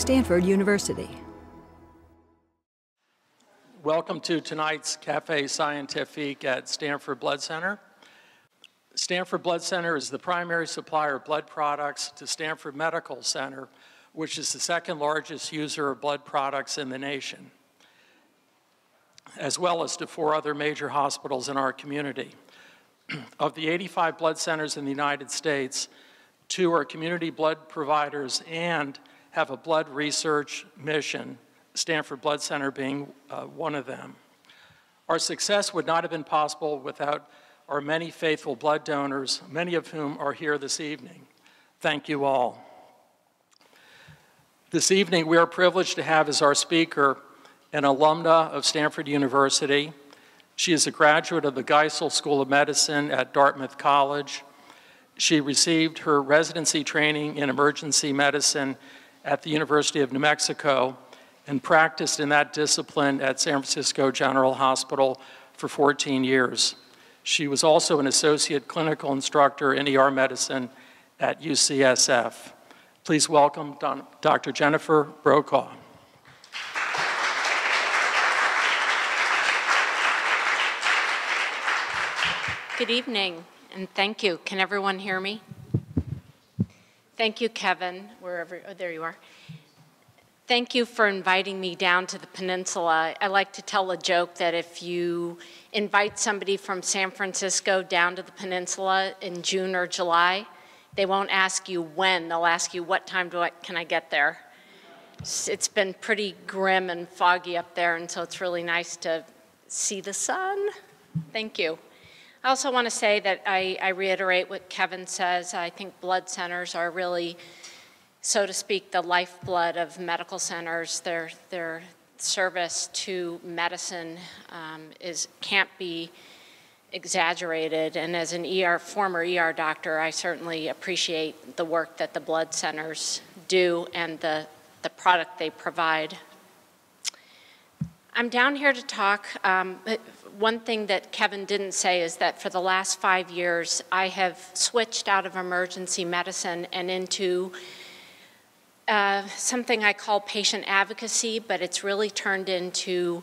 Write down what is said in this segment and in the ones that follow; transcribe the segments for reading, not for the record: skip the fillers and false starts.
Stanford University. Welcome to tonight's Café Scientifique at Stanford Blood Center. Stanford Blood Center is the primary supplier of blood products to Stanford Medical Center, which is the second largest user of blood products in the nation, as well as to 4 other major hospitals in our community. Of the 85 blood centers in the United States, 2 are community blood providers and have a blood research mission, Stanford Blood Center being one of them. Our success would not have been possible without our many faithful blood donors, many of whom are here this evening. Thank you all. This evening, we are privileged to have as our speaker an alumna of Stanford University. She is a graduate of the Geisel School of Medicine at Dartmouth College. She received her residency training in emergency medicine at the University of New Mexico and practiced in that discipline at San Francisco General Hospital for 14 years. She was also an associate clinical instructor in ER medicine at UCSF. Please welcome Dr. Jennifer Brokaw. Good evening, and thank you. Can everyone hear me? Thank you, Kevin, wherever, oh, there you are. Thank you for inviting me down to the peninsula. I like to tell a joke that if you invite somebody from San Francisco down to the peninsula in June or July, they won't ask you when, they'll ask you what time can I get there? It's been pretty grim and foggy up there, and so it's really nice to see the sun. Thank you. I also want to say that I reiterate what Kevin says. I think blood centers are really, so to speak, the lifeblood of medical centers. Their service to medicine can't be exaggerated. And as an former ER doctor, I certainly appreciate the work that the blood centers do and the product they provide. I'm down here to talk. One thing that Kevin didn't say is that for the last 5 years, I have switched out of emergency medicine and into something I call patient advocacy, but it's really turned into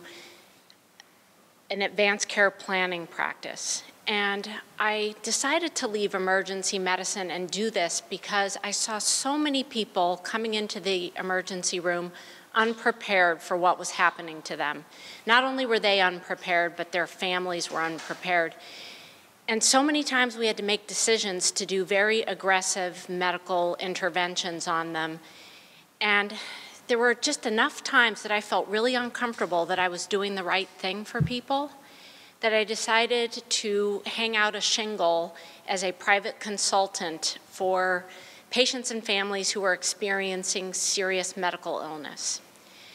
an advanced care planning practice. And I decided to leave emergency medicine and do this because I saw so many people coming into the emergency room unprepared for what was happening to them. Not only were they unprepared, but their families were unprepared. And so many times we had to make decisions to do very aggressive medical interventions on them. And there were just enough times that I felt really uncomfortable that I was doing the right thing for people, that I decided to hang out a shingle as a private consultant for patients and families who are experiencing serious medical illness.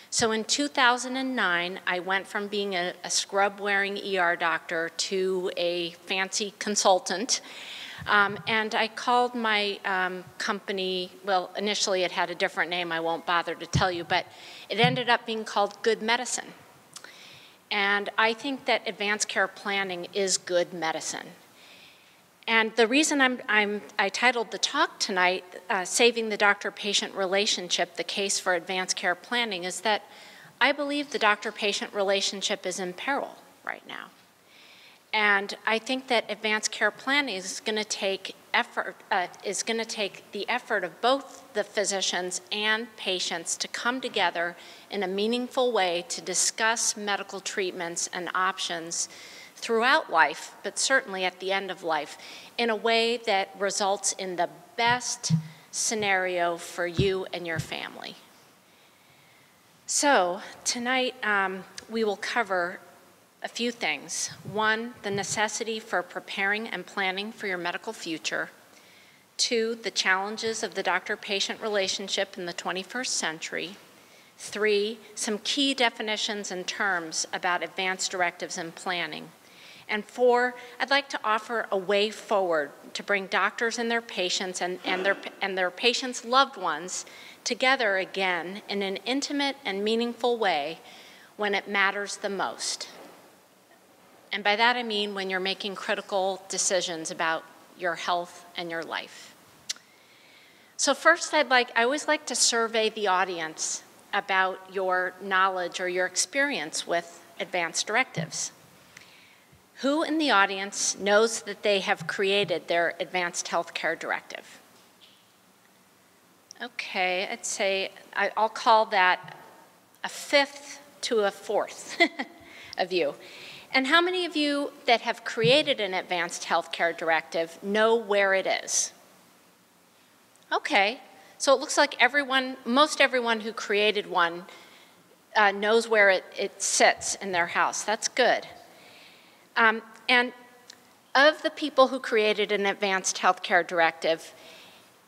So in 2009, I went from being a scrub-wearing ER doctor to a fancy consultant. And I called my company, well, initially it had a different name, I won't bother to tell you, but it ended up being called Good Medicine. And I think that advanced care planning is good medicine. And the reason I titled the talk tonight, Saving the Doctor-Patient Relationship, the Case for Advanced Care Planning, is that I believe the doctor-patient relationship is in peril right now. And I think that advanced care planning is going to take effort, the effort of both the physicians and patients to come together in a meaningful way to discuss medical treatments and options throughout life, but certainly at the end of life, in a way that results in the best scenario for you and your family. So tonight we will cover a few things. One, the necessity for preparing and planning for your medical future. 2, the challenges of the doctor-patient relationship in the 21st century. 3, some key definitions and terms about advanced directives and planning. And 4, I'd like to offer a way forward to bring doctors and their patients and their patients' loved ones together again in an intimate and meaningful way when it matters the most. And by that I mean when you're making critical decisions about your health and your life. So first, I always like to survey the audience about your knowledge or your experience with advance directives. Who in the audience knows that they have created their advanced healthcare directive? Okay, I'd say I'll call that a fifth to a fourth of you. And how many of you that have created an advanced healthcare directive know where it is? Okay, so it looks like most everyone who created one knows where it sits in their house. That's good. And of the people who created an advanced healthcare directive,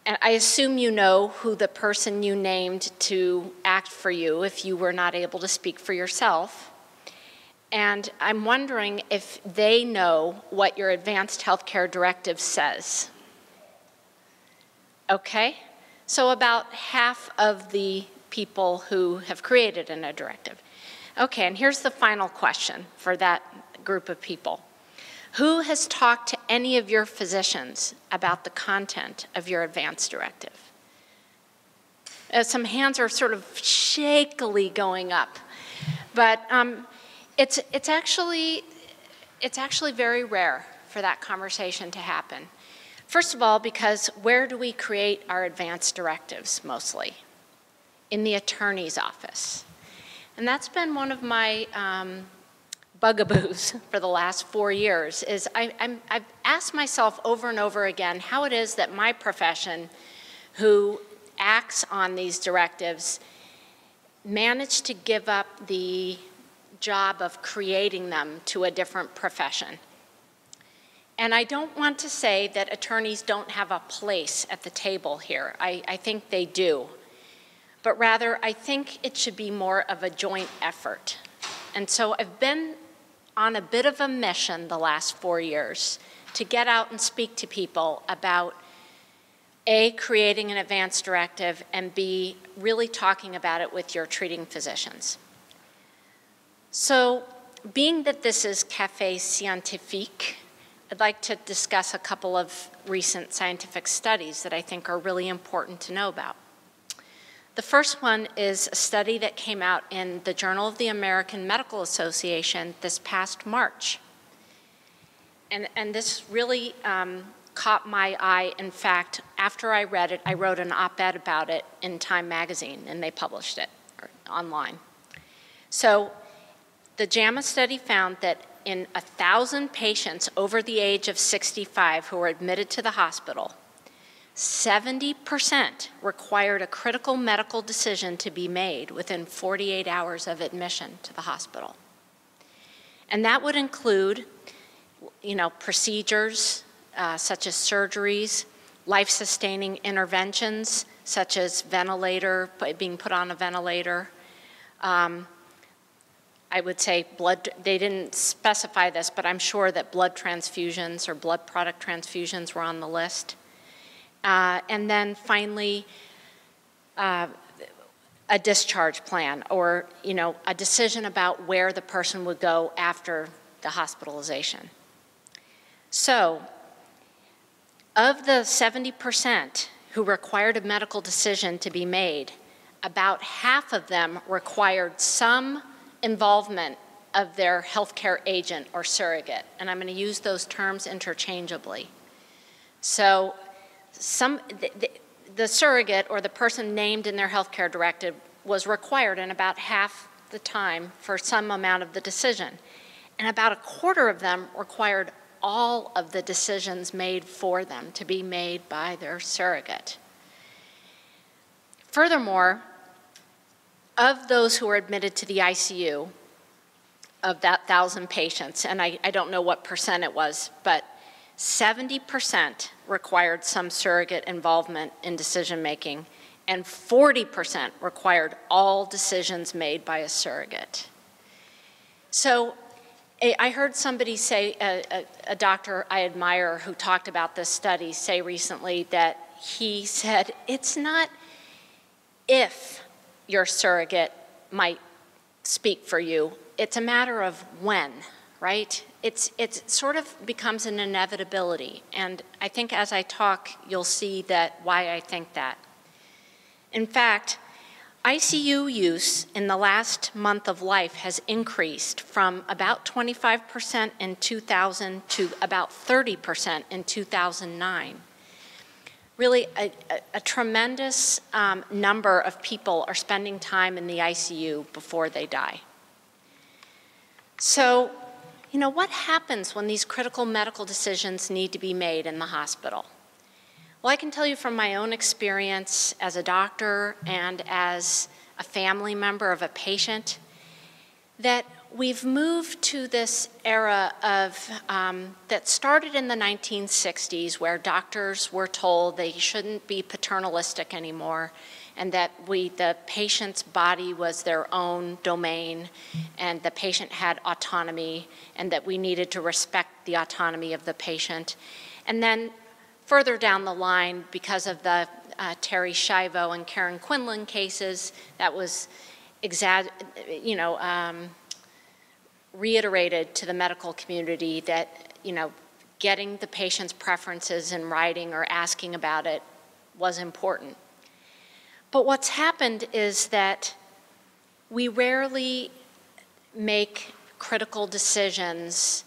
and I assume you know who the person you named to act for you if you were not able to speak for yourself. And I'm wondering if they know what your advanced healthcare directive says. Okay, so about half of the people who have created a directive. Okay, and here's the final question for that group of people. Who has talked to any of your physicians about the content of your advance directive? Some hands are sort of shakily going up, but it's actually very rare for that conversation to happen. First of all, because where do we create our advance directives mostly? In the attorney's office. And that's been one of my bugaboos for the last 4 years, is I've asked myself over and over again how it is that my profession, who acts on these directives, managed to give up the job of creating them to a different profession. And I don't want to say that attorneys don't have a place at the table here. I think they do. But rather, I think it should be more of a joint effort. And so I've been on a bit of a mission the last 4 years to get out and speak to people about A, creating an advance directive, and B, really talking about it with your treating physicians. So, being that this is Café Scientifique, I'd like to discuss a couple of recent scientific studies that I think are really important to know about. The first one is a study that came out in the Journal of the American Medical Association this past March. And this really caught my eye. In fact, after I read it, I wrote an op-ed about it in Time magazine, and they published it online. So the JAMA study found that in 1,000 patients over the age of 65 who were admitted to the hospital, 70% required a critical medical decision to be made within 48 hours of admission to the hospital. And that would include, procedures such as surgeries, life-sustaining interventions such as being put on a ventilator. I would say they didn't specify this, but I'm sure that blood transfusions or blood product transfusions were on the list. And then finally, a discharge plan, or a decision about where the person would go after the hospitalization. So, of the 70% who required a medical decision to be made, about half of them required some involvement of their healthcare agent or surrogate, and I'm going to use those terms interchangeably. So, the surrogate or the person named in their healthcare directive was required in about half the time for some amount of the decision. And about a quarter of them required all of the decisions made for them to be made by their surrogate. Furthermore, of those who were admitted to the ICU, of that 1,000 patients, and I don't know what percent it was, but 70% required some surrogate involvement in decision-making, and 40% required all decisions made by a surrogate. So I heard somebody say, a doctor I admire who talked about this study, say recently that he said, it's not if your surrogate might speak for you, it's a matter of when, right? It sort of becomes an inevitability. And I think as I talk, you'll see that why I think that. In fact, ICU use in the last month of life has increased from about 25% in 2000 to about 30% in 2009. Really, a tremendous number of people are spending time in the ICU before they die. So, you know, what happens when these critical medical decisions need to be made in the hospital? Well, I can tell you from my own experience as a doctor and as a family member of a patient that we've moved to this era of, that started in the 1960s where doctors were told they shouldn't be paternalistic anymore and that the patient's body was their own domain and the patient had autonomy and that we needed to respect the autonomy of the patient. And then further down the line, because of the Terry Schiavo and Karen Quinlan cases, that was reiterated to the medical community that, you know, getting the patient's preferences in writing or asking about it was important. But what's happened is that we rarely make critical decisions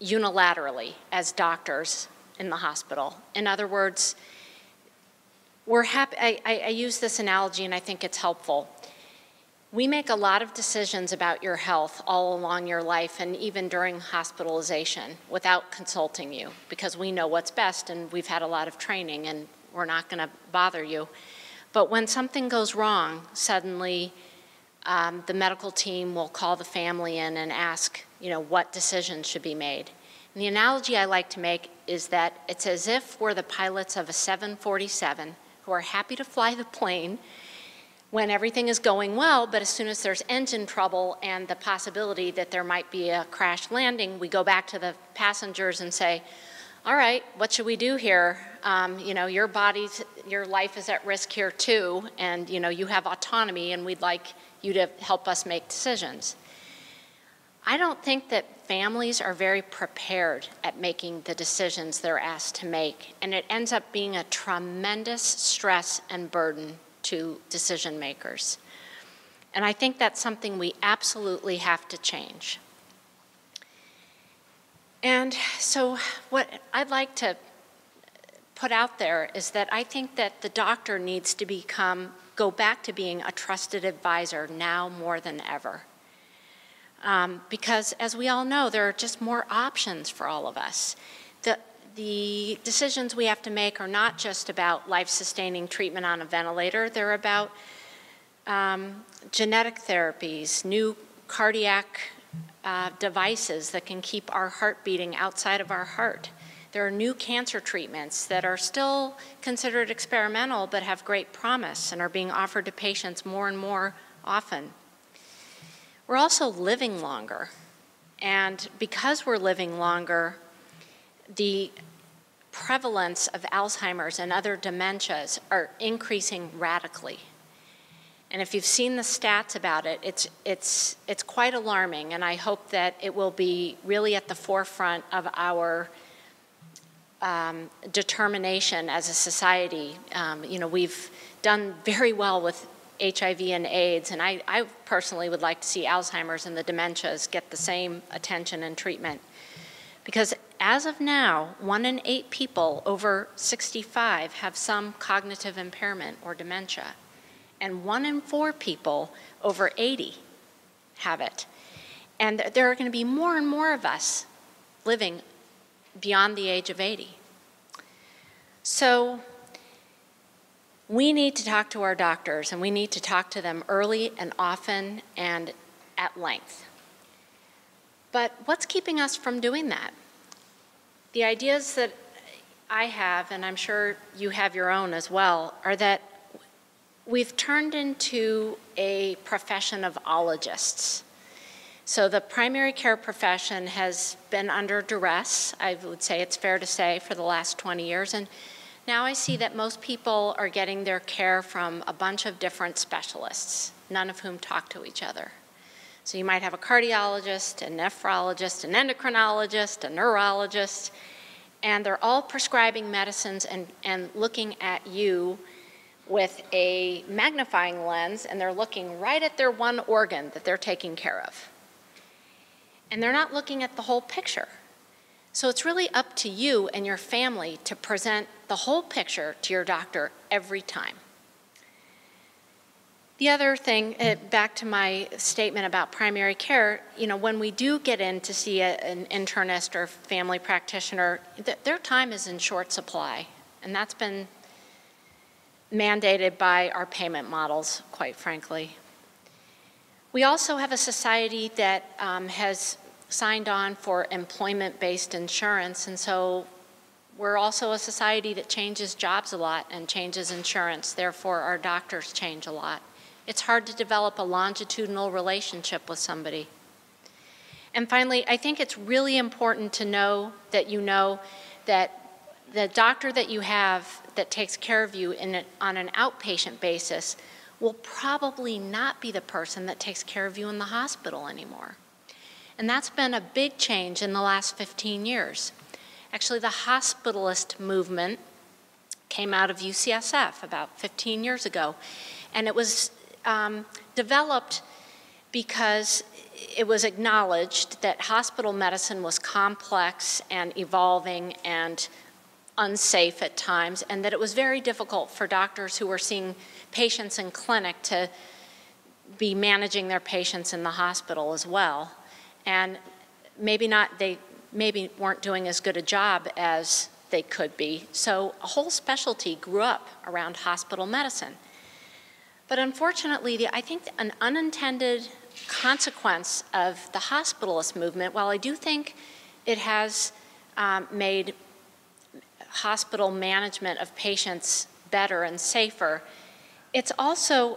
unilaterally as doctors in the hospital. In other words, we're happy, I use this analogy and I think it's helpful. We make a lot of decisions about your health all along your life and even during hospitalization without consulting you because we know what's best and we've had a lot of training and we're not going to bother you. But when something goes wrong, suddenly the medical team will call the family in and ask, you know, what decisions should be made. And the analogy I like to make is that it's as if we're the pilots of a 747 who are happy to fly the plane when everything is going well, but as soon as there's engine trouble and the possibility that there might be a crash landing, we go back to the passengers and say, all right, what should we do here? You know, your life is at risk here too, and you know, you have autonomy and we'd like you to help us make decisions. I don't think that families are very prepared at making the decisions they're asked to make, and it ends up being a tremendous stress and burden to decision makers. And I think that's something we absolutely have to change. And so what I'd like to put out there is that I think that the doctor needs to go back to being a trusted advisor now more than ever. Because as we all know, there are just more options for all of us. The decisions we have to make are not just about life-sustaining treatment on a ventilator, they're about genetic therapies, new cardiac devices that can keep our heart beating outside of our heart. There are new cancer treatments that are still considered experimental but have great promise and are being offered to patients more and more often. We're also living longer, and because we're living longer, the prevalence of Alzheimer's and other dementias are increasing radically. And if you've seen the stats about it, it's quite alarming, and I hope that it will be really at the forefront of our determination as a society. You know, we've done very well with HIV and AIDS, and I personally would like to see Alzheimer's and the dementias get the same attention and treatment. Because as of now, 1 in 8 people over 65 have some cognitive impairment or dementia, and 1 in 4 people over 80 have it. And there are going to be more and more of us living beyond the age of 80. So we need to talk to our doctors, and we need to talk to them early and often and at length. But what's keeping us from doing that? The ideas that I have, and I'm sure you have your own as well, are that we've turned into a profession of ologists. So the primary care profession has been under duress, I would say it's fair to say, for the last 20 years. And now I see that most people are getting their care from a bunch of different specialists, none of whom talk to each other. So you might have a cardiologist, a nephrologist, an endocrinologist, a neurologist, and they're all prescribing medicines and looking at you with a magnifying lens, and they're looking right at their one organ that they're taking care of. And they're not looking at the whole picture. So it's really up to you and your family to present the whole picture to your doctor every time. The other thing, back to my statement about primary care, when we do get in to see an internist or family practitioner, their time is in short supply. And that's been mandated by our payment models, quite frankly. We also have a society that has signed on for employment-based insurance, and so we're also a society that changes jobs a lot and changes insurance. Therefore, our doctors change a lot. It's hard to develop a longitudinal relationship with somebody. And finally, I think it's really important to know that the doctor that you have that takes care of you on an outpatient basis will probably not be the person that takes care of you in the hospital anymore. And that's been a big change in the last 15 years. Actually, the hospitalist movement came out of UCSF about 15 years ago. And it was developed because it was acknowledged that hospital medicine was complex and evolving and unsafe at times, and that it was very difficult for doctors who were seeing patients in clinic to be managing their patients in the hospital as well. And they maybe weren't doing as good a job as they could be. So a whole specialty grew up around hospital medicine. But unfortunately, I think an unintended consequence of the hospitalist movement, while I do think it has made hospital management of patients better and safer, it's also,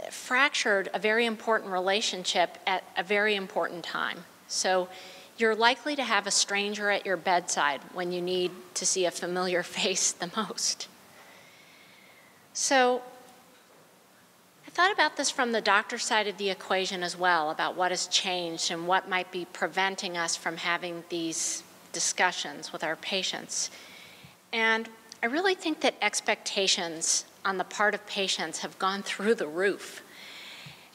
fractured a very important relationship at a very important time. So you're likely to have a stranger at your bedside when you need to see a familiar face the most. So I thought about this from the doctor side of the equation as well, about what has changed and what might be preventing us from having these discussions with our patients. And I really think that expectations on the part of patients have gone through the roof.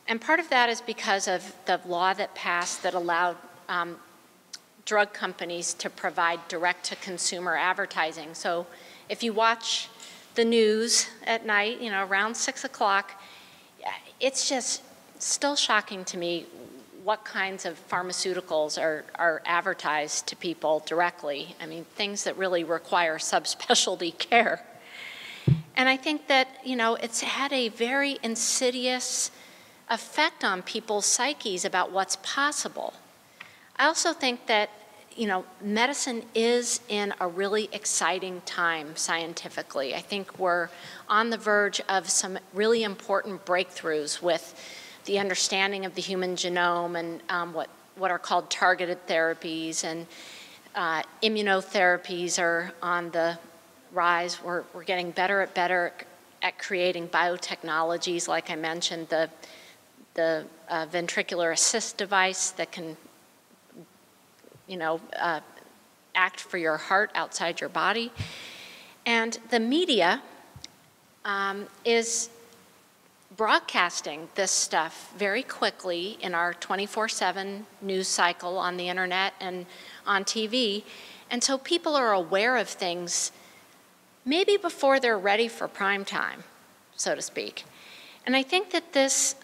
And part of that is because of the law that passed that allowed drug companies to provide direct-to-consumer advertising. So if you watch the news at night, around 6 o'clock, it's just still shocking to me what kinds of pharmaceuticals are advertised to people directly. I mean, things that really require subspecialty care. And I think that, it's had a very insidious effect on people's psyches about what's possible. I also think that, medicine is in a really exciting time scientifically. I think we're on the verge of some really important breakthroughs with the understanding of the human genome and what are called targeted therapies, and immunotherapies are on the rise. We're getting better at creating biotechnologies, like I mentioned, the ventricular assist device that can act for your heart outside your body. And the media is broadcasting this stuff very quickly in our 24/7 news cycle on the internet and on TV. And so people are aware of things maybe before they're ready for prime time, so to speak. And I think that this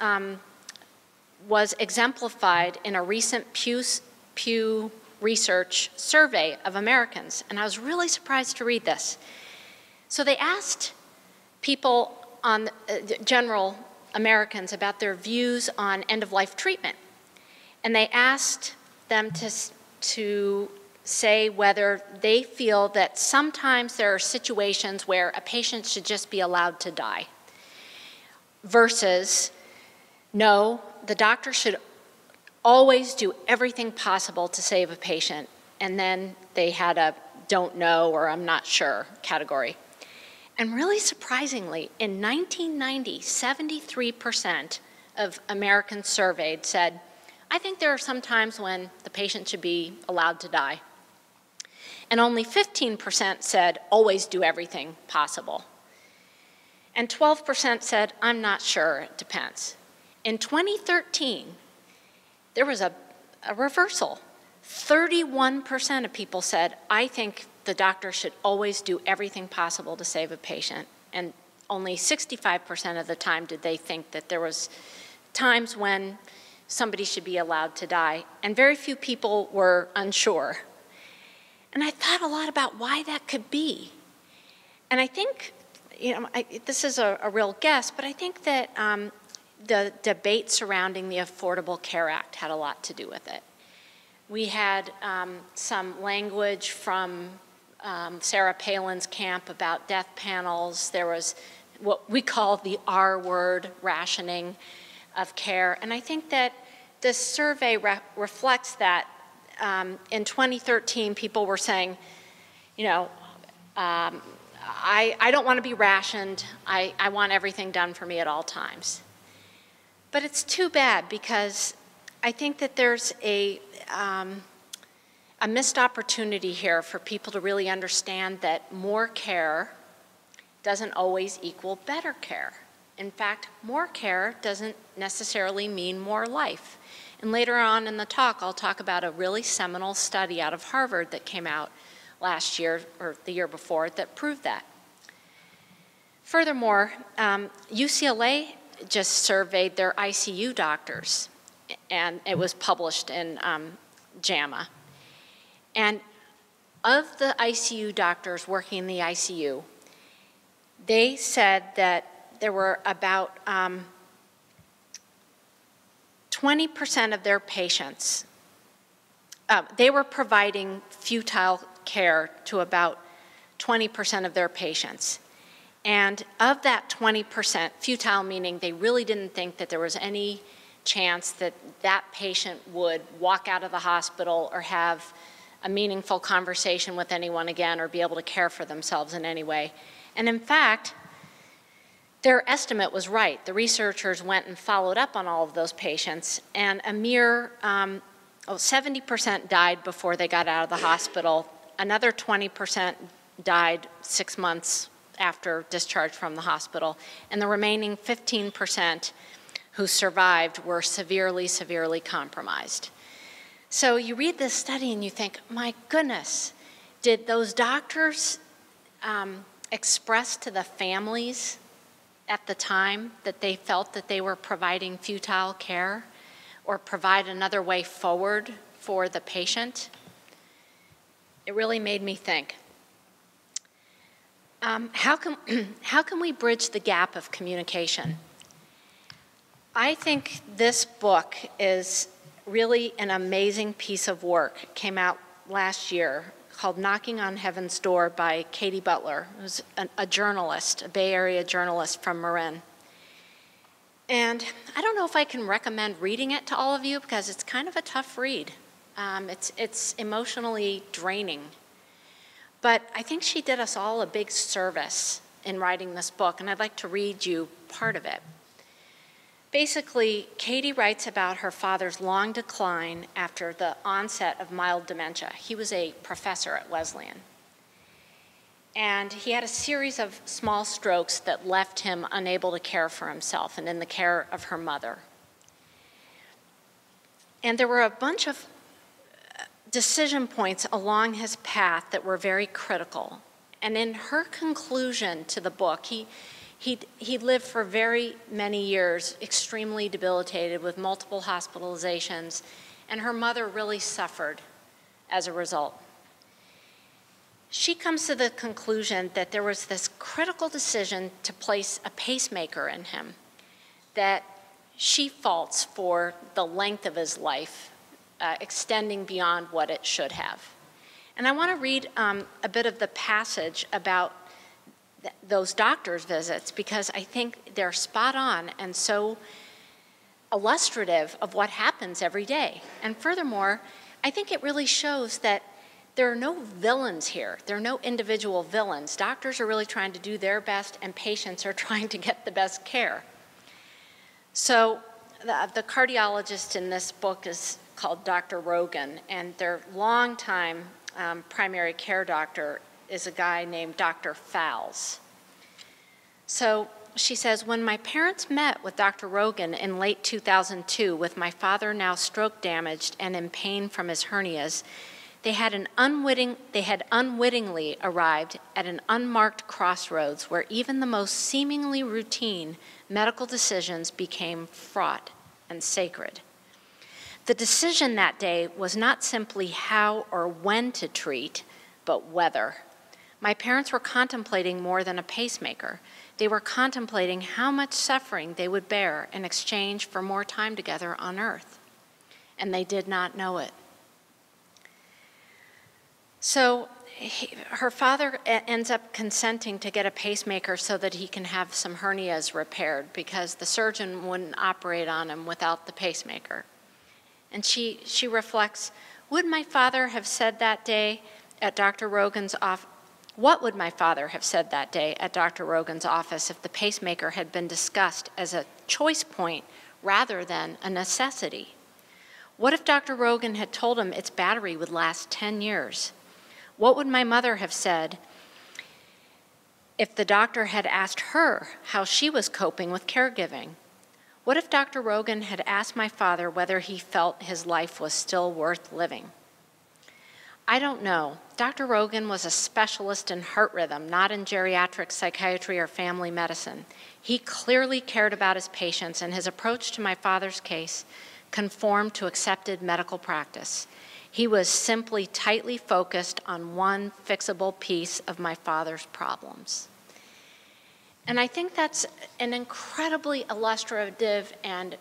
was exemplified in a recent Pew Research survey of Americans, and I was really surprised to read this. So they asked people on general Americans about their views on end-of-life treatment, and they asked them to say whether they feel that sometimes there are situations where a patient should just be allowed to die, versus no, the doctor should always do everything possible to save a patient, and then they had a don't know or I'm not sure category. And really surprisingly, in 1990, 73% of Americans surveyed said, I think there are some times when the patient should be allowed to die. And only 15% said, always do everything possible. And 12% said, I'm not sure, it depends. In 2013, there was a reversal. 31% of people said, I think the doctor should always do everything possible to save a patient. And only 65% of the time did they think that there was times when somebody should be allowed to die. And very few people were unsure. And I thought a lot about why that could be. And I think, this is a real guess, but I think that the debate surrounding the Affordable Care Act had a lot to do with it. We had some language from Sarah Palin's camp about death panels. There was what we call the R word, rationing of care. And I think that this survey reflects that. In 2013, people were saying, I don't want to be rationed. I want everything done for me at all times. But it's too bad, because I think that there's a missed opportunity here for people to really understand that more care doesn't always equal better care. In fact, more care doesn't necessarily mean more life. And later on in the talk, I'll talk about a really seminal study out of Harvard that came out last year, or the year before, that proved that. Furthermore, UCLA just surveyed their ICU doctors, and it was published in JAMA. And of the ICU doctors working in the ICU, they said that there were about 20% of their patients, they were providing futile care to about 20% of their patients. And of that 20%, futile meaning they really didn't think that there was any chance that that patient would walk out of the hospital or have a meaningful conversation with anyone again or be able to care for themselves in any way. And in fact, their estimate was right. The researchers went and followed up on all of those patients, and a mere 70% died before they got out of the hospital. Another 20% died 6 months after discharge from the hospital, and the remaining 15% who survived were severely, severely compromised. So you read this study and you think, my goodness, did those doctors express to the families at the time that they felt that they were providing futile care or provide another way forward for the patient? It really made me think. How can we bridge the gap of communication? I think this book is really an amazing piece of work. It came out last year, called Knocking on Heaven's Door by Katie Butler, who's a journalist, a Bay Area journalist from Marin. And I don't know if I can recommend reading it to all of you, because it's kind of a tough read. It's emotionally draining. But I think she did us all a big service in writing this book, and I'd like to read you part of it. Basically, Katie writes about her father's long decline after the onset of mild dementia. He was a professor at Wesleyan. And he had a series of small strokes that left him unable to care for himself and in the care of her mother. And there were a bunch of decision points along his path that were very critical. And in her conclusion to the book, he lived for very many years, extremely debilitated with multiple hospitalizations, and her mother really suffered as a result. She comes to the conclusion that there was this critical decision to place a pacemaker in him that she faults for the length of his life, extending beyond what it should have. And I want to read a bit of the passage about those doctor's visits, because I think they're spot on and so illustrative of what happens every day. And furthermore, I think it really shows that there are no villains here. There are no individual villains. Doctors are really trying to do their best, and patients are trying to get the best care. So the cardiologist in this book is called Dr. Rogan, and their longtime primary care doctor is a guy named Dr. Fowles. So she says, when my parents met with Dr. Rogan in late 2002, with my father now stroke damaged and in pain from his hernias, they had unwittingly arrived at an unmarked crossroads where even the most seemingly routine medical decisions became fraught and sacred. The decision that day was not simply how or when to treat, but whether. My parents were contemplating more than a pacemaker. They were contemplating how much suffering they would bear in exchange for more time together on earth. And they did not know it. So her father ends up consenting to get a pacemaker so that he can have some hernias repaired, because the surgeon wouldn't operate on him without the pacemaker. And she reflects, would my father have said that day at Dr. Rogan's office? What would my father have said that day at Dr. Rogan's office if the pacemaker had been discussed as a choice point rather than a necessity? What if Dr. Rogan had told him its battery would last 10 years? What would my mother have said if the doctor had asked her how she was coping with caregiving? What if Dr. Rogan had asked my father whether he felt his life was still worth living? I don't know. Dr. Rogan was a specialist in heart rhythm, not in geriatric psychiatry or family medicine. He clearly cared about his patients, and his approach to my father's case conformed to accepted medical practice. He was simply tightly focused on one fixable piece of my father's problems. And I think that's an incredibly illustrative and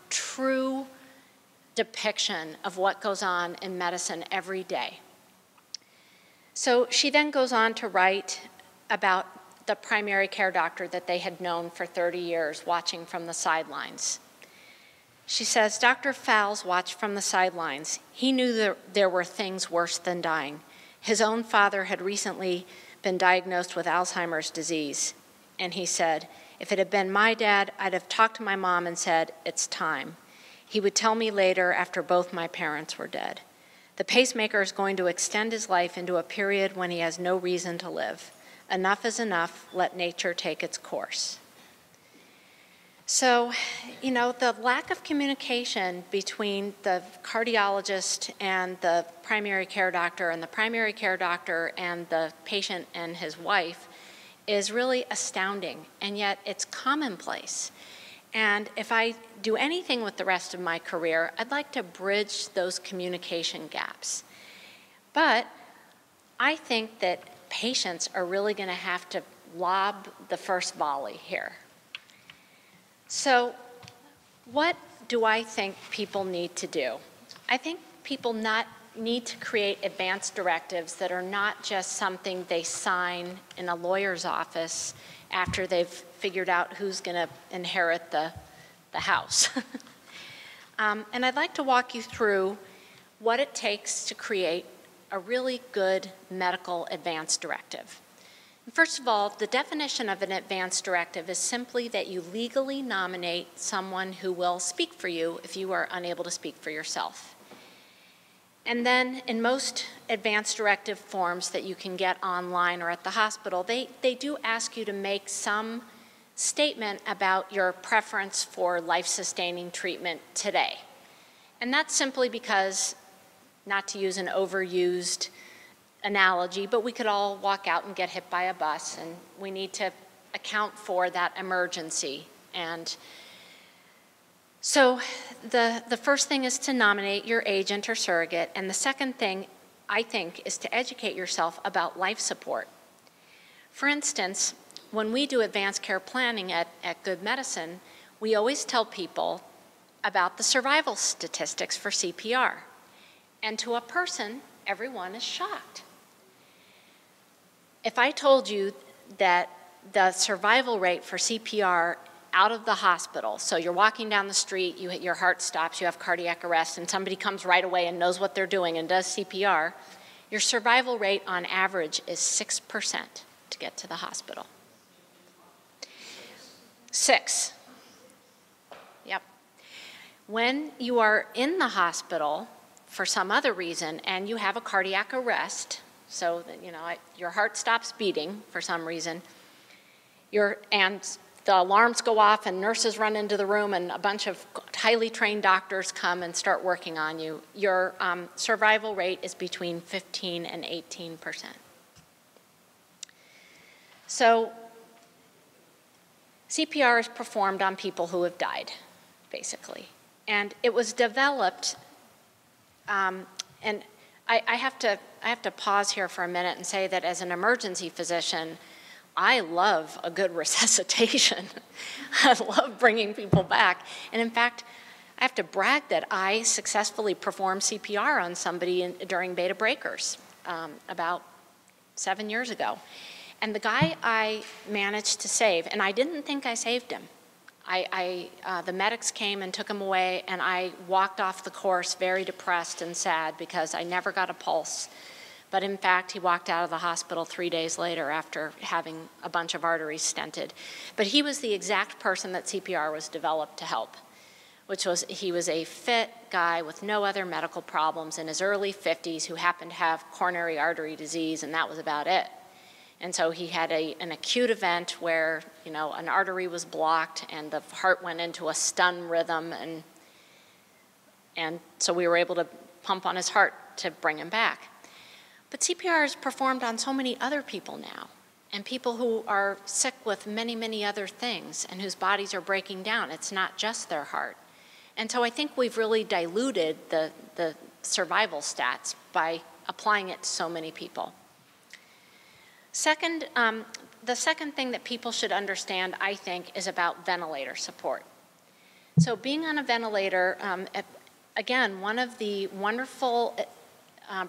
true depiction of what goes on in medicine every day. So she then goes on to write about the primary care doctor that they had known for 30 years, watching from the sidelines. She says, Dr. Fowles watched from the sidelines. He knew there were things worse than dying. His own father had recently been diagnosed with Alzheimer's disease. And he said, if it had been my dad, I'd have talked to my mom and said, it's time. He would tell me later after both my parents were dead. The pacemaker is going to extend his life into a period when he has no reason to live. Enough is enough. Let nature take its course. So, you know, the lack of communication between the cardiologist and the primary care doctor, and the primary care doctor and the patient and his wife, is really astounding, and yet it's commonplace. And if I do anything with the rest of my career, I'd like to bridge those communication gaps. But I think that patients are really going to have to lob the first volley here. So what do I think people need to do? I think people need to create advance directives that are not just something they sign in a lawyer's office after they've figured out who's going to inherit the house. And I'd like to walk you through what it takes to create a really good medical advance directive. First of all, the definition of an advance directive is simply that you legally nominate someone who will speak for you if you are unable to speak for yourself. And then in most advance directive forms that you can get online or at the hospital, they do ask you to make some statement about your preference for life-sustaining treatment today. And that's simply because, not to use an overused analogy, but we could all walk out and get hit by a bus, and we need to account for that emergency. And so the first thing is to nominate your agent or surrogate, and the second thing, I think, is to educate yourself about life support. For instance, when we do advanced care planning at Good Medicine, we always tell people about the survival statistics for CPR. And to a person, everyone is shocked. If I told you that the survival rate for CPR out of the hospital, so you're walking down the street, your heart stops, you have cardiac arrest, and somebody comes right away and knows what they're doing and does CPR, your survival rate on average is 6% to get to the hospital. 6. Yep. When you are in the hospital for some other reason and you have a cardiac arrest, so that, you know, your heart stops beating for some reason, and the alarms go off and nurses run into the room and a bunch of highly trained doctors come and start working on you, your survival rate is between 15 and 18%. So CPR is performed on people who have died, basically. And it was developed, and I have to pause here for a minute and say that as an emergency physician, I love a good resuscitation. I love bringing people back. And in fact, I have to brag that I successfully performed CPR on somebody during beta breakers about 7 years ago. And the guy I managed to save, and I didn't think I saved him. The medics came and took him away, and I walked off the course very depressed and sad because I never got a pulse. But in fact, he walked out of the hospital 3 days later after having a bunch of arteries stented. But he was the exact person that CPR was developed to help, which was he was a fit guy with no other medical problems in his early 50s who happened to have coronary artery disease, and that was about it. And so he had an acute event where, you know, an artery was blocked and the heart went into a stun rhythm, and so we were able to pump on his heart to bring him back. But CPR is performed on so many other people now, and people who are sick with many, many other things and whose bodies are breaking down. It's not just their heart. And so I think we've really diluted the survival stats by applying it to so many people. Second, the second thing that people should understand, I think, is about ventilator support. So being on a ventilator, again, one of the wonderful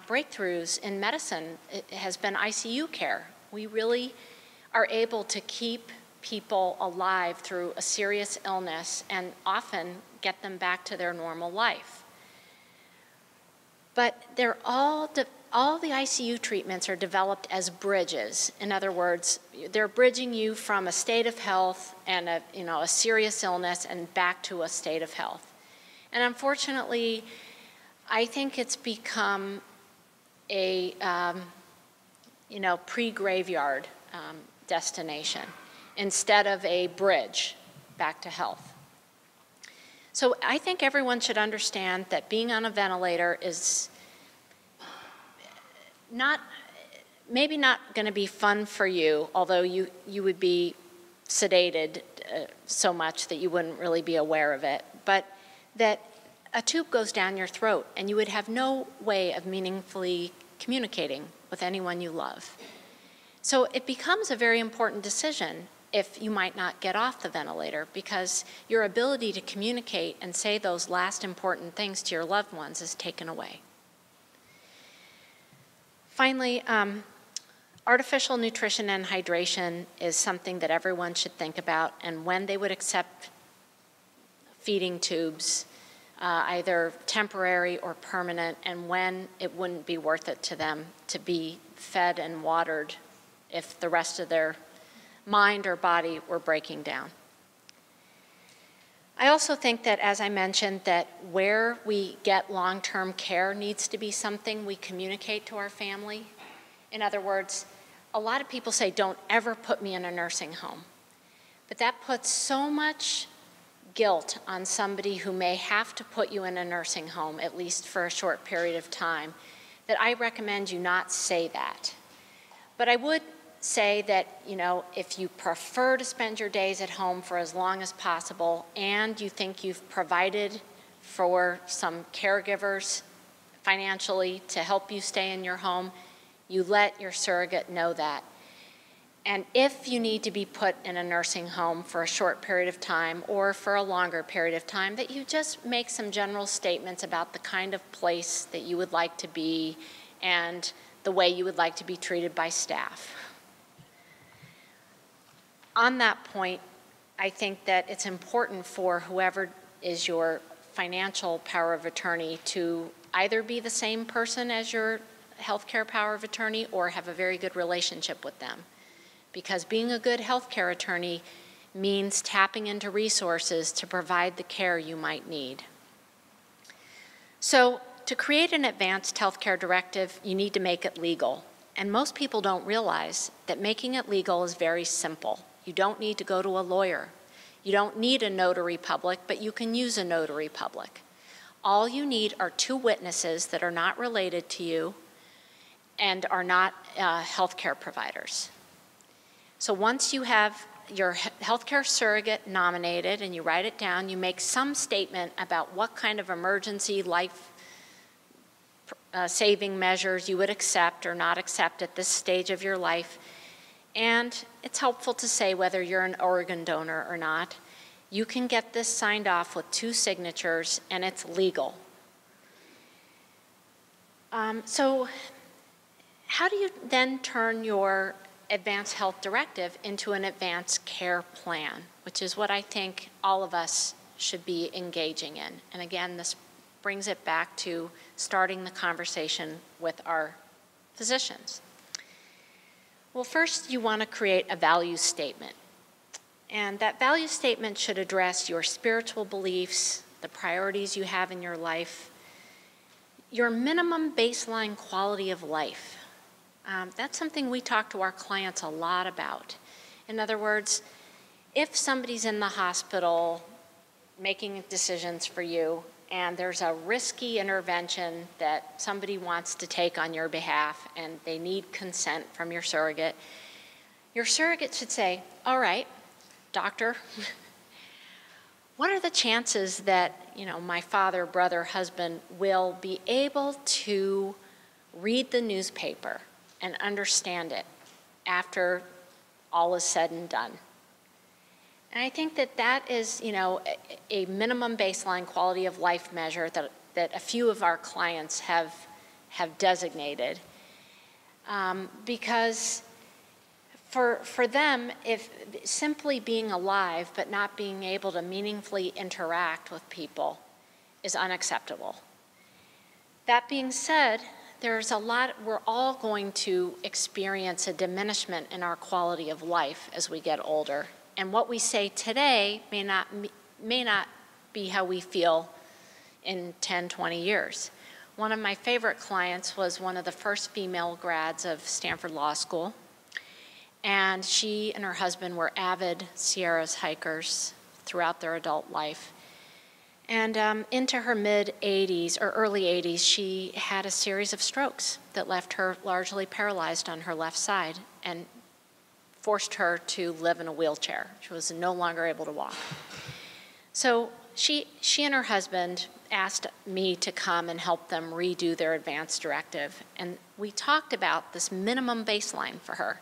breakthroughs in medicine has been ICU care. We really are able to keep people alive through a serious illness and often get them back to their normal life. But they're all the ICU treatments are developed as bridges. In other words, they're bridging you from a state of health and a serious illness and back to a state of health. And unfortunately, I think it's become a pre-graveyard destination instead of a bridge back to health. So I think everyone should understand that being on a ventilator is maybe not going to be fun for you, although you would be sedated so much that you wouldn't really be aware of it, but that a tube goes down your throat and you would have no way of meaningfully communicating with anyone you love. So it becomes a very important decision if you might not get off the ventilator, because your ability to communicate and say those last important things to your loved ones is taken away. Finally, artificial nutrition and hydration is something that everyone should think about, and when they would accept feeding tubes, either temporary or permanent, and when it wouldn't be worth it to them to be fed and watered if the rest of their mind or body were breaking down. I also think that, as I mentioned, that where we get long-term care needs to be something we communicate to our family. In other words, a lot of people say, don't ever put me in a nursing home. But that puts so much guilt on somebody who may have to put you in a nursing home, at least for a short period of time, that I recommend you not say that. But I would say that, if you prefer to spend your days at home for as long as possible and you think you've provided for some caregivers financially to help you stay in your home, you let your surrogate know that. And if you need to be put in a nursing home for a short period of time or for a longer period of time, that you just make some general statements about the kind of place that you would like to be and the way you would like to be treated by staff. On that point, I think that it's important for whoever is your financial power of attorney to either be the same person as your healthcare power of attorney or have a very good relationship with them. Because being a good healthcare attorney means tapping into resources to provide the care you might need. So to create an advanced healthcare directive, you need to make it legal. And most people don't realize that making it legal is very simple. You don't need to go to a lawyer. You don't need a notary public, but you can use a notary public. All you need are 2 witnesses that are not related to you and are not healthcare providers. So once you have your healthcare surrogate nominated and you write it down, you make some statement about what kind of emergency life saving measures you would accept or not accept at this stage of your life. And it's helpful to say whether you're an organ donor or not. You can get this signed off with 2 signatures and it's legal. So how do you then turn your advanced health directive into an advanced care plan, which is what I think all of us should be engaging in? And again, this brings it back to starting the conversation with our physicians. Well, first you want to create a value statement. And that value statement should address your spiritual beliefs, the priorities you have in your life, your minimum baseline quality of life. That's something we talk to our clients a lot about. In other words, if somebody's in the hospital making decisions for you and there's a risky intervention that somebody wants to take on your behalf and they need consent from your surrogate should say, all right, doctor, what are the chances that, my father, brother, husband will be able to read the newspaper and understand it after all is said and done? And I think that that is, a minimum baseline quality of life measure that a few of our clients have designated. Because for them, if simply being alive but not being able to meaningfully interact with people is unacceptable. That being said, we're all going to experience a diminishment in our quality of life as we get older. And what we say today may not be how we feel in 10, 20 years. One of my favorite clients was one of the first female grads of Stanford Law School. And she and her husband were avid Sierras hikers throughout their adult life. And into her mid-80s or early 80s, she had a series of strokes that left her largely paralyzed on her left side and forced her to live in a wheelchair. She was no longer able to walk. So she and her husband asked me to come and help them redo their advanced directive. And we talked about this minimum baseline for her.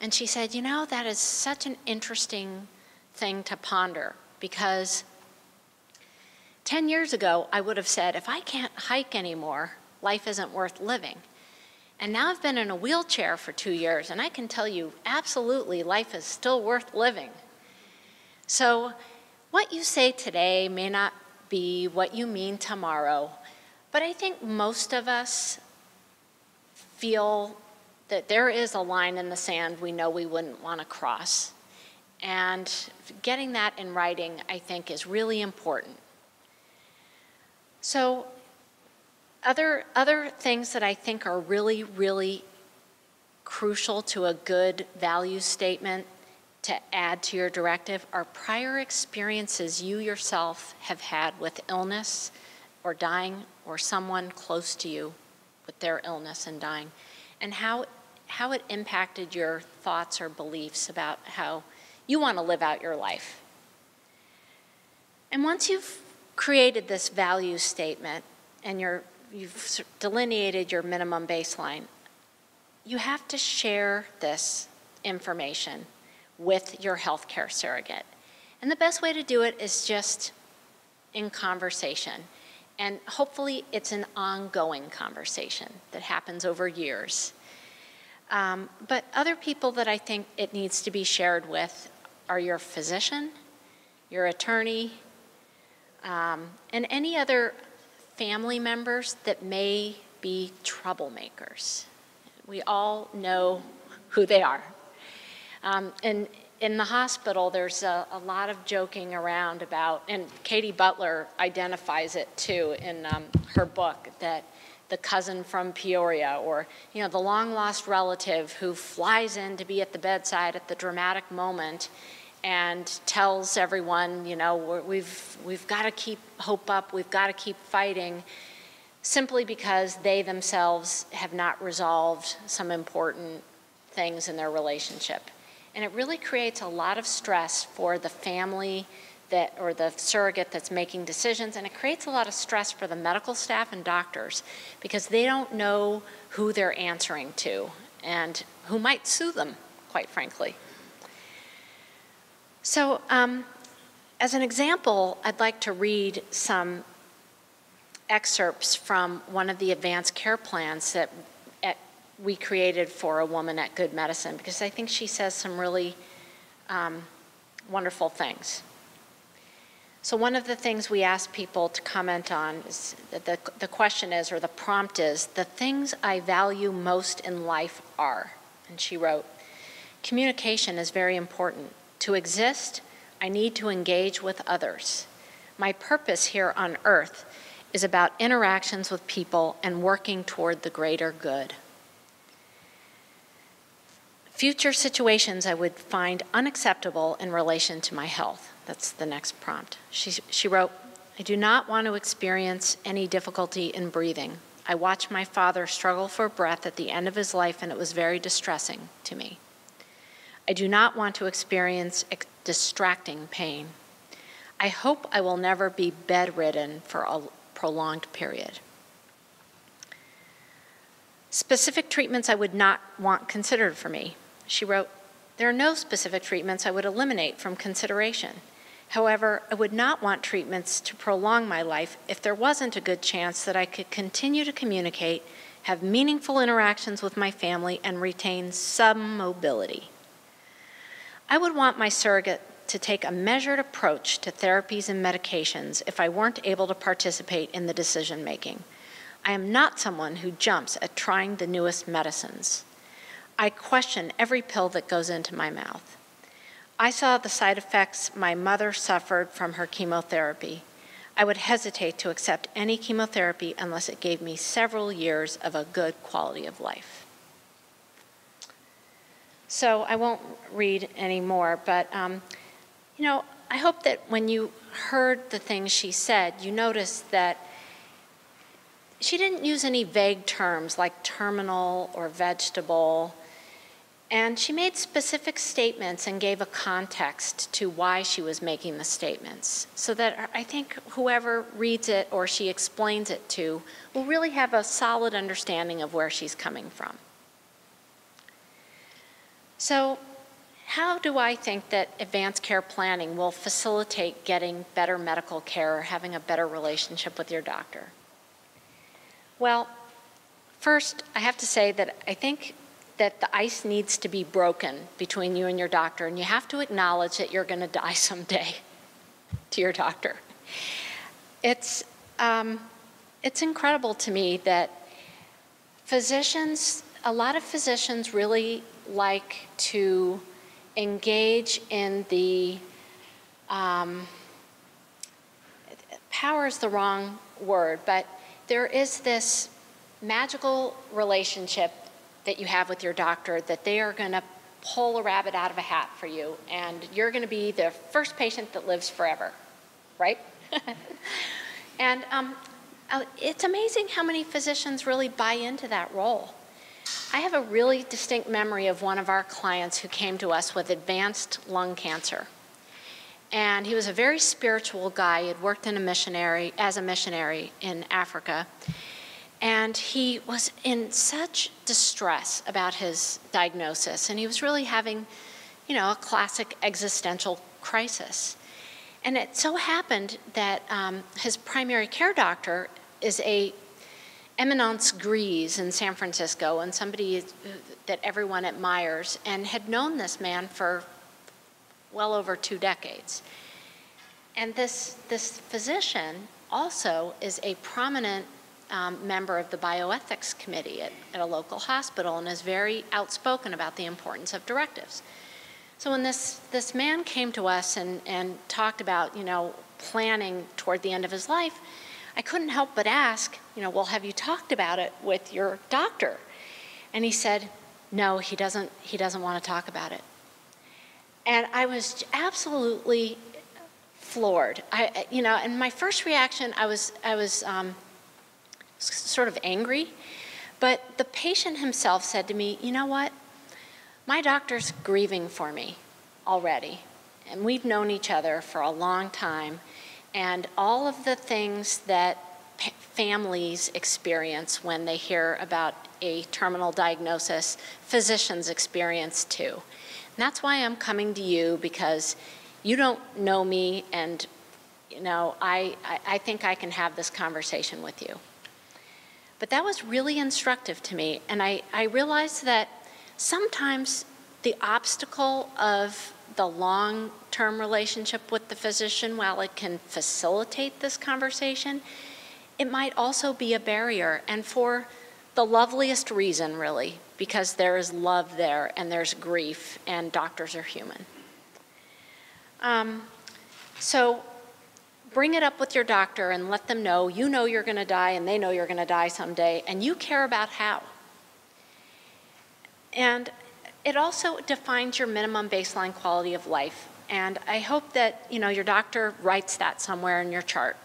And she said, that is such an interesting thing to ponder, because 10 years ago, I would have said, if I can't hike anymore, life isn't worth living. And now I've been in a wheelchair for 2 years, and I can tell you, absolutely, life is still worth living. So what you say today may not be what you mean tomorrow, but I think most of us feel that there is a line in the sand we know we wouldn't want to cross. And getting that in writing, I think, is really important. So other things that I think are really, really crucial to a good value statement to add to your directive are prior experiences you yourself have had with illness or dying, or someone close to you with their illness and dying, and how it impacted your thoughts or beliefs about how you want to live out your life. And once you've created this value statement and you've delineated your minimum baseline, you have to share this information with your healthcare surrogate. And the best way to do it is just in conversation. And hopefully it's an ongoing conversation that happens over years. But other people that I think it needs to be shared with are your physician, your attorney, and any other family members that may be troublemakers. We all know who they are. And in the hospital, there's a lot of joking around about, and Katie Butler identifies it too in her book, that the cousin from Peoria, or the long-lost relative who flies in to be at the bedside at the dramatic moment and tells everyone, we've got to keep hope up, we've got to keep fighting, simply because they themselves have not resolved some important things in their relationship. And it really creates a lot of stress for the family or the surrogate that's making decisions, and it creates a lot of stress for the medical staff and doctors because they don't know who they're answering to and who might sue them, quite frankly. So as an example, I'd like to read some excerpts from one of the advanced care plans that we created for a woman at Good Medicine, because I think she says some really wonderful things. So one of the things we ask people to comment on is that the question is, or the prompt is, the things I value most in life are. And she wrote, communication is very important. To exist, I need to engage with others. My purpose here on earth is about interactions with people and working toward the greater good. Future situations I would find unacceptable in relation to my health. That's the next prompt. She wrote, I do not want to experience any difficulty in breathing. I watched my father struggle for breath at the end of his life, and it was very distressing to me. I do not want to experience distracting pain. I hope I will never be bedridden for a prolonged period. Specific treatments I would not want considered for me. She wrote, there are no specific treatments I would eliminate from consideration. However, I would not want treatments to prolong my life if there wasn't a good chance that I could continue to communicate, have meaningful interactions with my family, and retain some mobility. I would want my surrogate to take a measured approach to therapies and medications if I weren't able to participate in the decision-making. I am not someone who jumps at trying the newest medicines. I question every pill that goes into my mouth. I saw the side effects my mother suffered from her chemotherapy. I would hesitate to accept any chemotherapy unless it gave me several years of a good quality of life. So I won't read any more, but I hope that when you heard the things she said, you noticed that she didn't use any vague terms like terminal or vegetable, and she made specific statements and gave a context to why she was making the statements, so that I think whoever reads it or she explains it to will really have a solid understanding of where she's coming from. So how do I think that advanced care planning will facilitate getting better medical care or having a better relationship with your doctor? Well, first, I have to say that I think that the ice needs to be broken between you and your doctor, and you have to acknowledge that you're going to die someday to your doctor. It's incredible to me that a lot of physicians really like to engage in the, power is the wrong word, but there is this magical relationship that you have with your doctor that they are going to pull a rabbit out of a hat for you, and you're going to be the first patient that lives forever, right? And it's amazing how many physicians really buy into that role. I have a really distinct memory of one of our clients who came to us with advanced lung cancer. And he was a very spiritual guy. He had worked as a missionary in Africa. And he was in such distress about his diagnosis. And he was really having, a classic existential crisis. And it so happened that his primary care doctor is a eminence grise in San Francisco, and somebody that everyone admires, and had known this man for well over 2 decades. And this physician also is a prominent member of the bioethics committee at a local hospital, and is very outspoken about the importance of directives. So when this man came to us and talked about, planning toward the end of his life, I couldn't help but ask, well, have you talked about it with your doctor? And he said, no, he doesn't want to talk about it. And I was absolutely floored. And my first reaction, I was sort of angry, but the patient himself said to me, you know what? My doctor's grieving for me already, and we've known each other for a long time, and all of the things that families experience when they hear about a terminal diagnosis, physicians experience too. And that's why I'm coming to you, because you don't know me, and I think I can have this conversation with you. But that was really instructive to me, and I realized that sometimes the obstacle of the long-term relationship with the physician, while it can facilitate this conversation, it might also be a barrier, and for the loveliest reason, really, because there is love there and there's grief, and doctors are human. So bring it up with your doctor and let them know you're going to die and they know you're going to die someday, and you care about how. And it also defines your minimum baseline quality of life. And I hope that your doctor writes that somewhere in your chart,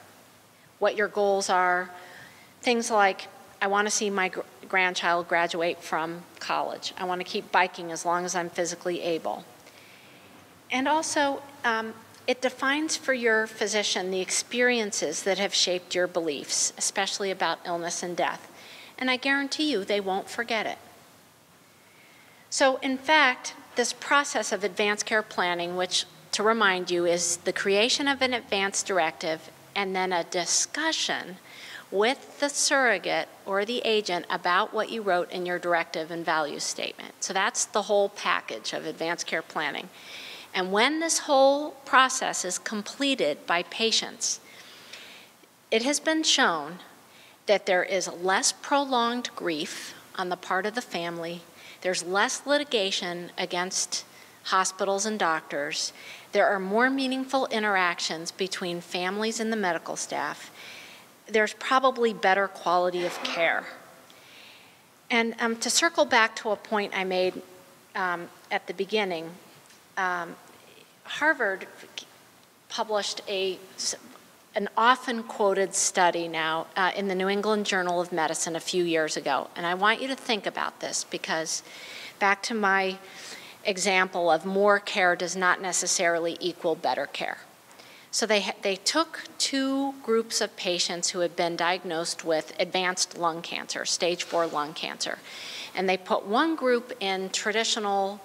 what your goals are, things like, I want to see my grandchild graduate from college. I want to keep biking as long as I'm physically able. And also, it defines for your physician the experiences that have shaped your beliefs, especially about illness and death. And I guarantee you they won't forget it. So in fact, this process of advanced care planning, which, to remind you, is the creation of an advance directive and then a discussion with the surrogate or the agent about what you wrote in your directive and values statement. So that's the whole package of advanced care planning. And when this whole process is completed by patients, it has been shown that there is less prolonged grief on the part of the family. There's less litigation against hospitals and doctors. There are more meaningful interactions between families and the medical staff. There's probably better quality of care. And to circle back to a point I made at the beginning, Harvard published an often quoted study now in the New England Journal of Medicine a few years ago. And I want you to think about this, because back to my example of more care does not necessarily equal better care. So they took two groups of patients who had been diagnosed with advanced lung cancer, stage 4 lung cancer. And they put one group in traditional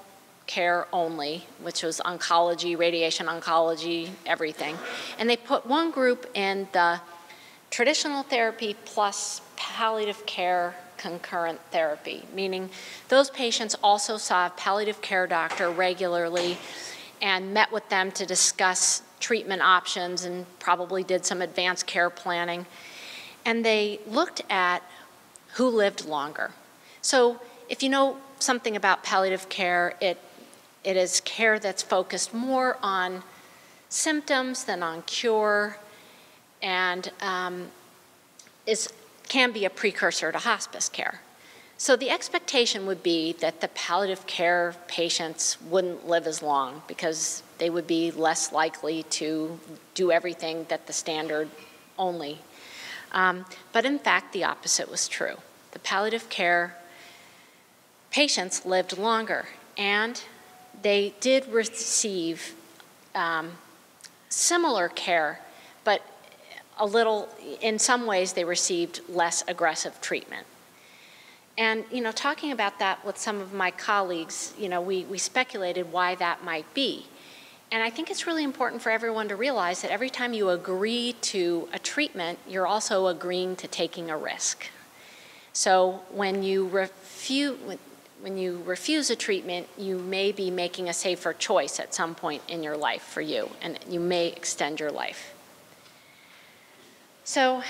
care only, which was oncology, radiation oncology, everything. And they put one group in the traditional therapy plus palliative care concurrent therapy, meaning those patients also saw a palliative care doctor regularly and met with them to discuss treatment options and probably did some advanced care planning. And they looked at who lived longer. So if you know something about palliative care, it is care that's focused more on symptoms than on cure, and can be a precursor to hospice care. So the expectation would be that the palliative care patients wouldn't live as long because they would be less likely to do everything that the standard only. But in fact, the opposite was true. The palliative care patients lived longer, and they did receive similar care, but in some ways they received less aggressive treatment. And talking about that with some of my colleagues, we speculated why that might be. And I think it's really important for everyone to realize that every time you agree to a treatment, you're also agreeing to taking a risk. So when you refuse a treatment, you may be making a safer choice at some point in your life for you, and you may extend your life. So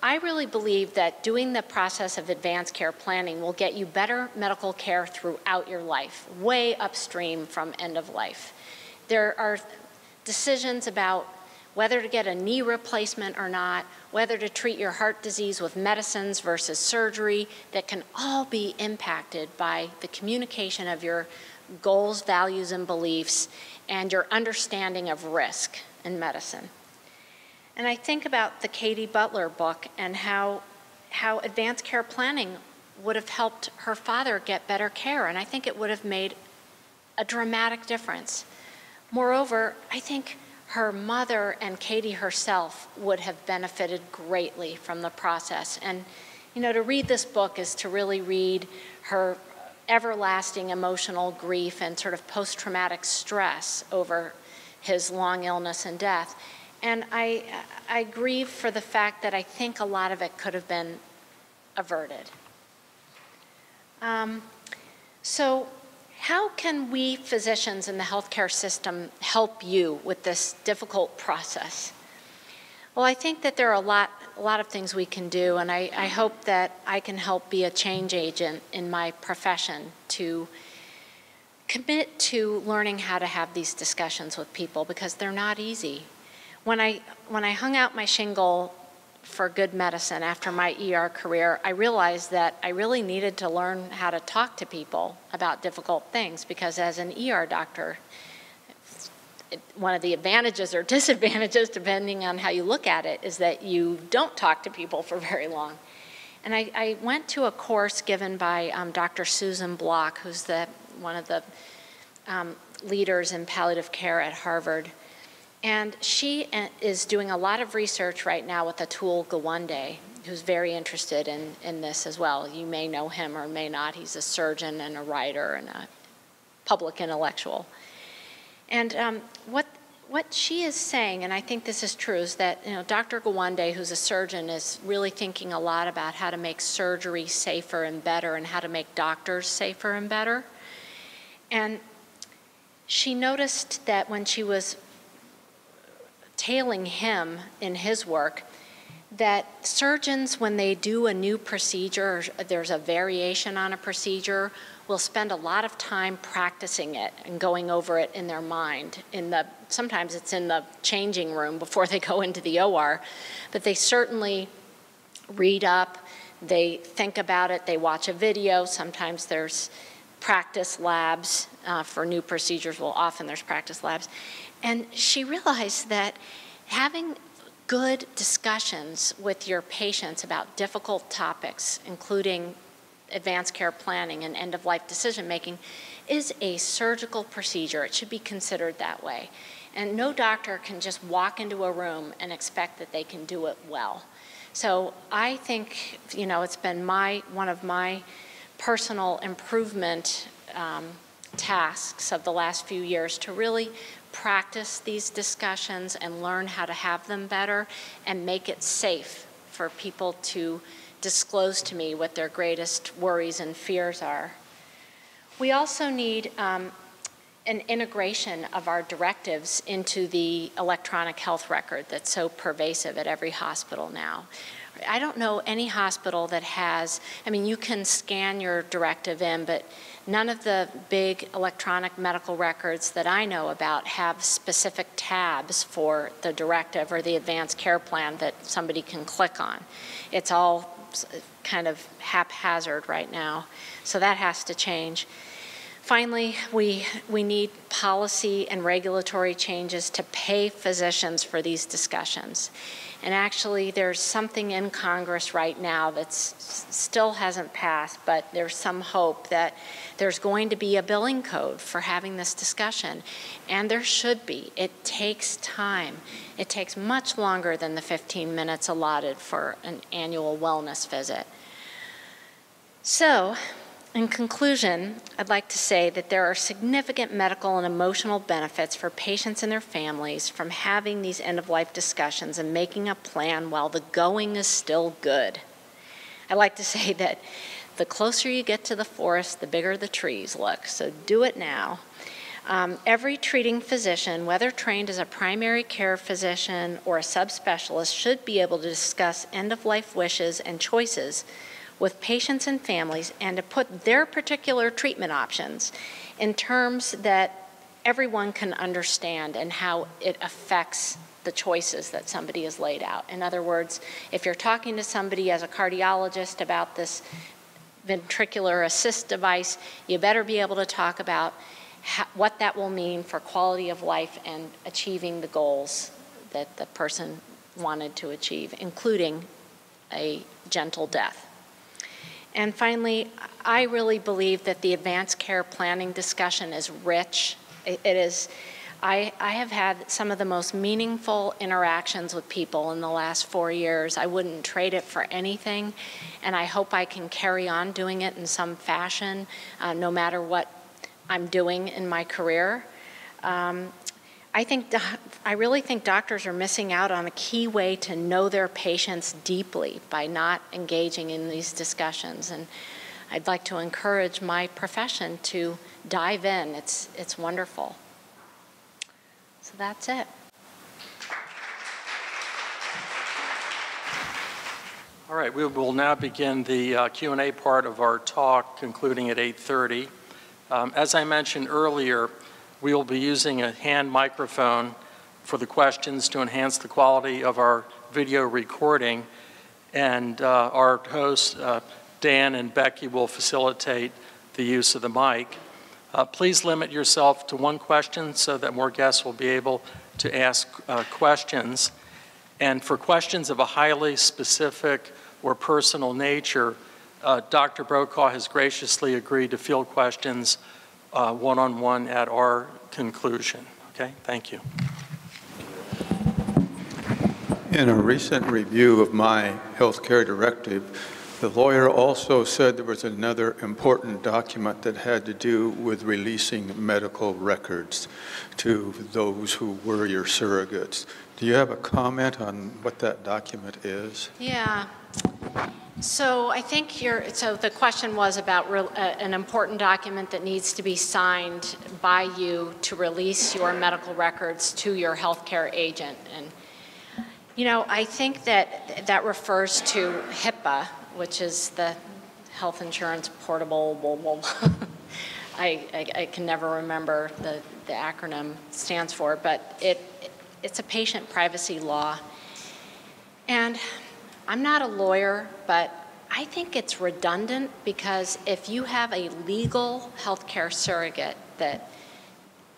I really believe that doing the process of advanced care planning will get you better medical care throughout your life, way upstream from end of life. There are decisions about whether to get a knee replacement or not, whether to treat your heart disease with medicines versus surgery, that can all be impacted by the communication of your goals, values, and beliefs, and your understanding of risk in medicine. And I think about the Katie Butler book and how advanced care planning would have helped her father get better care, and I think it would have made a dramatic difference. Moreover, I think her mother and Katie herself would have benefited greatly from the process. And, you know, to read this book is to really read her everlasting emotional grief and sort of post-traumatic stress over his long illness and death. And I grieve for the fact that I think a lot of it could have been averted. So how can we physicians in the healthcare system help you with this difficult process? Well, I think that there are a lot of things we can do, and I hope that I can help be a change agent in my profession to commit to learning how to have these discussions with people, because they're not easy. When I hung out my shingle for good medicine after my ER career, I realized that I really needed to learn how to talk to people about difficult things, because as an ER doctor, one of the advantages or disadvantages, depending on how you look at it, is that you don't talk to people for very long. And I went to a course given by Dr. Susan Block, who's one of the leaders in palliative care at Harvard. And she is doing a lot of research right now with Atul Gawande, who's very interested in this as well. You may know him or may not. He's a surgeon and a writer and a public intellectual. And what she is saying, and I think this is true, is that, you know, Dr. Gawande, who's a surgeon, is really thinking a lot about how to make surgery safer and better and how to make doctors safer and better. And she noticed that when she was tailing him in his work, that surgeons, when they do a new procedure, or there's a variation on a procedure, will spend a lot of time practicing it and going over it in their mind. Sometimes it's in the changing room before they go into the OR, but they certainly read up, they think about it, they watch a video. Sometimes there's practice labs for new procedures. Well, often there's practice labs. And she realized that having good discussions with your patients about difficult topics, including advanced care planning and end-of-life decision-making, is a surgical procedure. It should be considered that way. And no doctor can just walk into a room and expect that they can do it well. So I think, you know, it's been one of my personal improvement tasks of the last few years to really practice these discussions and learn how to have them better and make it safe for people to disclose to me what their greatest worries and fears are. We also need an integration of our directives into the electronic health record that's so pervasive at every hospital now. I don't know any hospital that has, I mean, you can scan your directive in, but none of the big electronic medical records that I know about have specific tabs for the directive or the advanced care plan that somebody can click on. It's all kind of haphazard right now, so that has to change. Finally, we need policy and regulatory changes to pay physicians for these discussions. And actually, there's something in Congress right now that still hasn't passed, but there's some hope that there's going to be a billing code for having this discussion. And there should be. It takes time. It takes much longer than the 15 minutes allotted for an annual wellness visit. So, in conclusion, I'd like to say that there are significant medical and emotional benefits for patients and their families from having these end-of-life discussions and making a plan while the going is still good. I like to say that the closer you get to the forest, the bigger the trees look, so do it now. Every treating physician, whether trained as a primary care physician or a subspecialist, should be able to discuss end-of-life wishes and choices with patients and families and to put their particular treatment options in terms that everyone can understand and how it affects the choices that somebody has laid out. In other words, if you're talking to somebody as a cardiologist about this ventricular assist device, you better be able to talk about what that will mean for quality of life and achieving the goals that the person wanted to achieve, including a gentle death. And finally, I really believe that the advanced care planning discussion is rich. It is. I have had some of the most meaningful interactions with people in the last 4 years. I wouldn't trade it for anything, and I hope I can carry on doing it in some fashion, no matter what I'm doing in my career. I really think doctors are missing out on a key way to know their patients deeply by not engaging in these discussions. And I'd like to encourage my profession to dive in. It's wonderful. So that's it. All right, we will now begin the Q&A part of our talk, concluding at 8:30. As I mentioned earlier, we will be using a hand microphone for the questions to enhance the quality of our video recording, and our hosts, Dan and Becky, will facilitate the use of the mic. Please limit yourself to one question so that more guests will be able to ask questions. And for questions of a highly specific or personal nature, Dr. Brokaw has graciously agreed to field questions one-on-one at our conclusion. Okay, thank you. In a recent review of my healthcare directive, the lawyer also said there was another important document that had to do with releasing medical records to those who were your surrogates. Do you have a comment on what that document is? Yeah. So I think so the question was about an important document that needs to be signed by you to release your medical records to your healthcare agent. And, you know, I think that refers to HIPAA, which is the Health Insurance Portable, I can never remember the acronym stands for, but it's a patient privacy law. And I'm not a lawyer, but I think it's redundant because if you have a legal healthcare surrogate that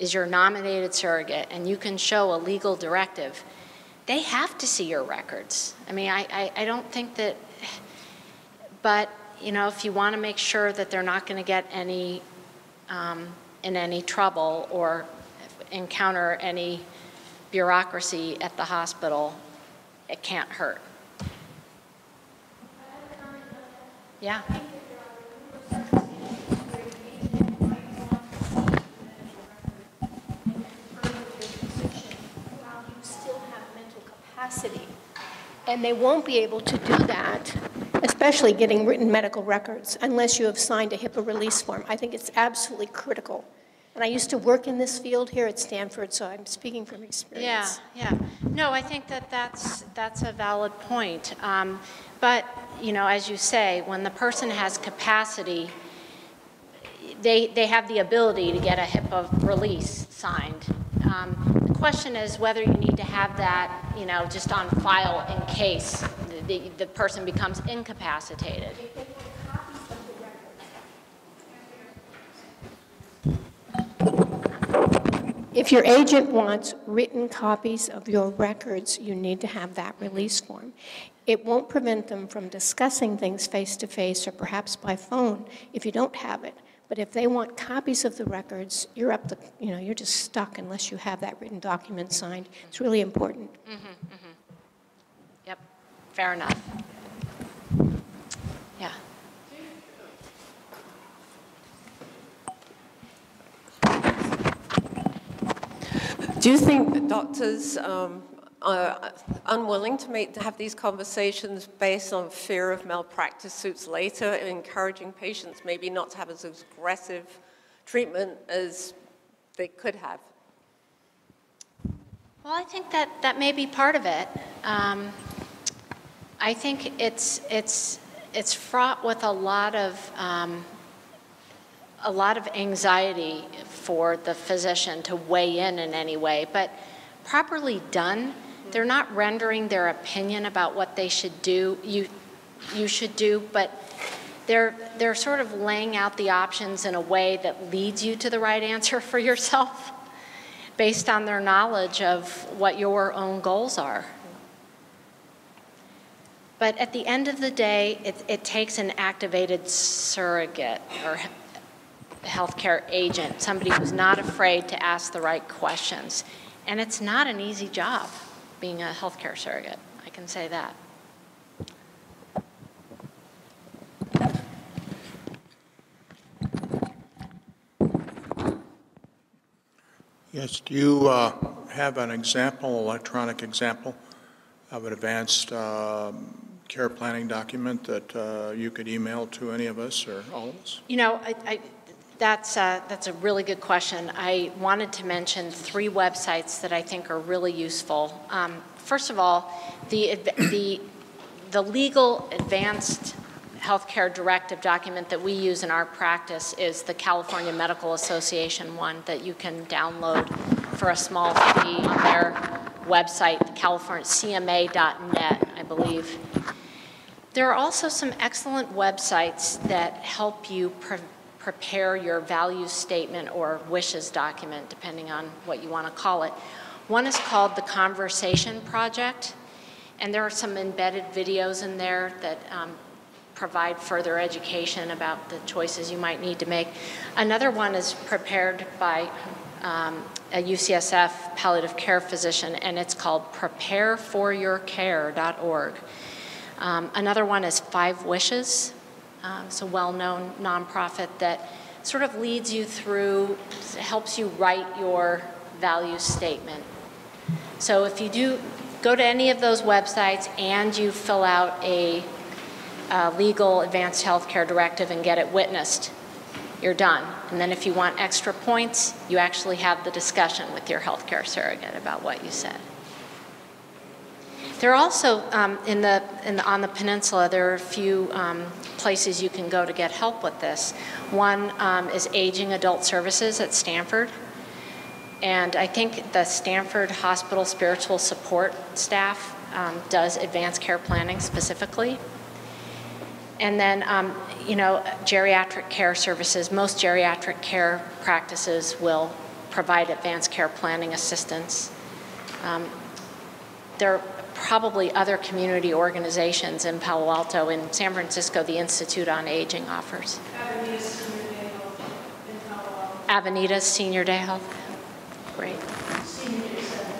is your nominated surrogate and you can show a legal directive, they have to see your records. I mean, I don't think that, but you know, if you want to make sure that they're not going to get any in any trouble or encounter any bureaucracy at the hospital, it can't hurt. Yeah. And they won't be able to do that, especially getting written medical records, unless you have signed a HIPAA release form. I think it's absolutely critical. And I used to work in this field here at Stanford, so I'm speaking from experience. Yeah. No, I think that's a valid point. But, you know, as you say, when the person has capacity, they have the ability to get a HIPAA release signed. The question is whether you need to have that, you know, just on file in case the person becomes incapacitated. If your agent wants written copies of your records, you need to have that release form. It won't prevent them from discussing things face-to-face or perhaps by phone if you don't have it. But if they want copies of the records, you're just stuck unless you have that written document signed. It's really important. Yep, fair enough. Yeah. Do you think that doctors are unwilling to have these conversations based on fear of malpractice suits later, and encouraging patients maybe not to have as aggressive treatment as they could have? Well, I think that may be part of it. I think it's fraught with a lot of anxiety for the physician to weigh in any way, but properly done, they're not rendering their opinion about what they should do, you should do, but they're sort of laying out the options in a way that leads you to the right answer for yourself based on their knowledge of what your own goals are. But at the end of the day, it takes an activated surrogate or healthcare agent, somebody who's not afraid to ask the right questions. And it's not an easy job being a healthcare surrogate, I can say that. Yes, do you have an example, electronic example, of an advanced care planning document that you could email to any of us or all of us? You know, that's a really good question. I wanted to mention 3 websites that I think are really useful. First of all, the legal advanced healthcare directive document that we use in our practice is the California Medical Association one that you can download for a small fee on their website, CMA.net, I believe. There are also some excellent websites that help you prepare your values statement or wishes document, depending on what you want to call it. One is called the Conversation Project, and there are some embedded videos in there that provide further education about the choices you might need to make. Another one is prepared by a UCSF palliative care physician, and it's called prepareforyourcare.org. Another one is 5 Wishes. It's a well-known nonprofit that sort of leads you through, helps you write your values statement. So if you do go to any of those websites and you fill out a legal advanced healthcare directive and get it witnessed, you're done. And then if you want extra points, you actually have the discussion with your healthcare surrogate about what you said. There are also, on the peninsula, there are a few places you can go to get help with this. One is Aging Adult Services at Stanford. And I think the Stanford Hospital Spiritual Support staff does advanced care planning specifically. And then, you know, geriatric care services, most geriatric care practices will provide advanced care planning assistance. There are probably other community organizations in Palo Alto. In San Francisco, the Institute on Aging offers. Avenida's Senior Day Health. Great. Senior Day Center.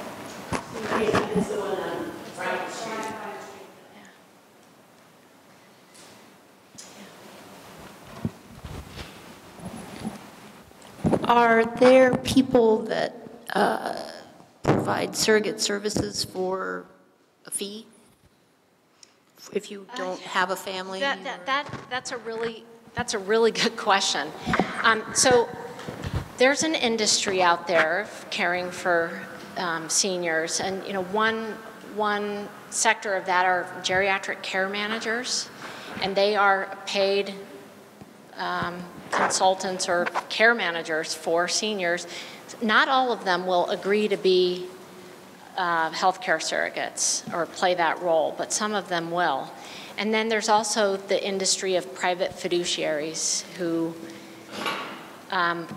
It's the one on Bryant Street. Are there people that provide surrogate services for a fee if you don't have a family? That's a really good question. So there's an industry out there of caring for seniors, and you know one sector of that are geriatric care managers, and they are paid consultants or care managers for seniors. Not all of them will agree to be healthcare surrogates or play that role, but some of them will. And then there's also the industry of private fiduciaries who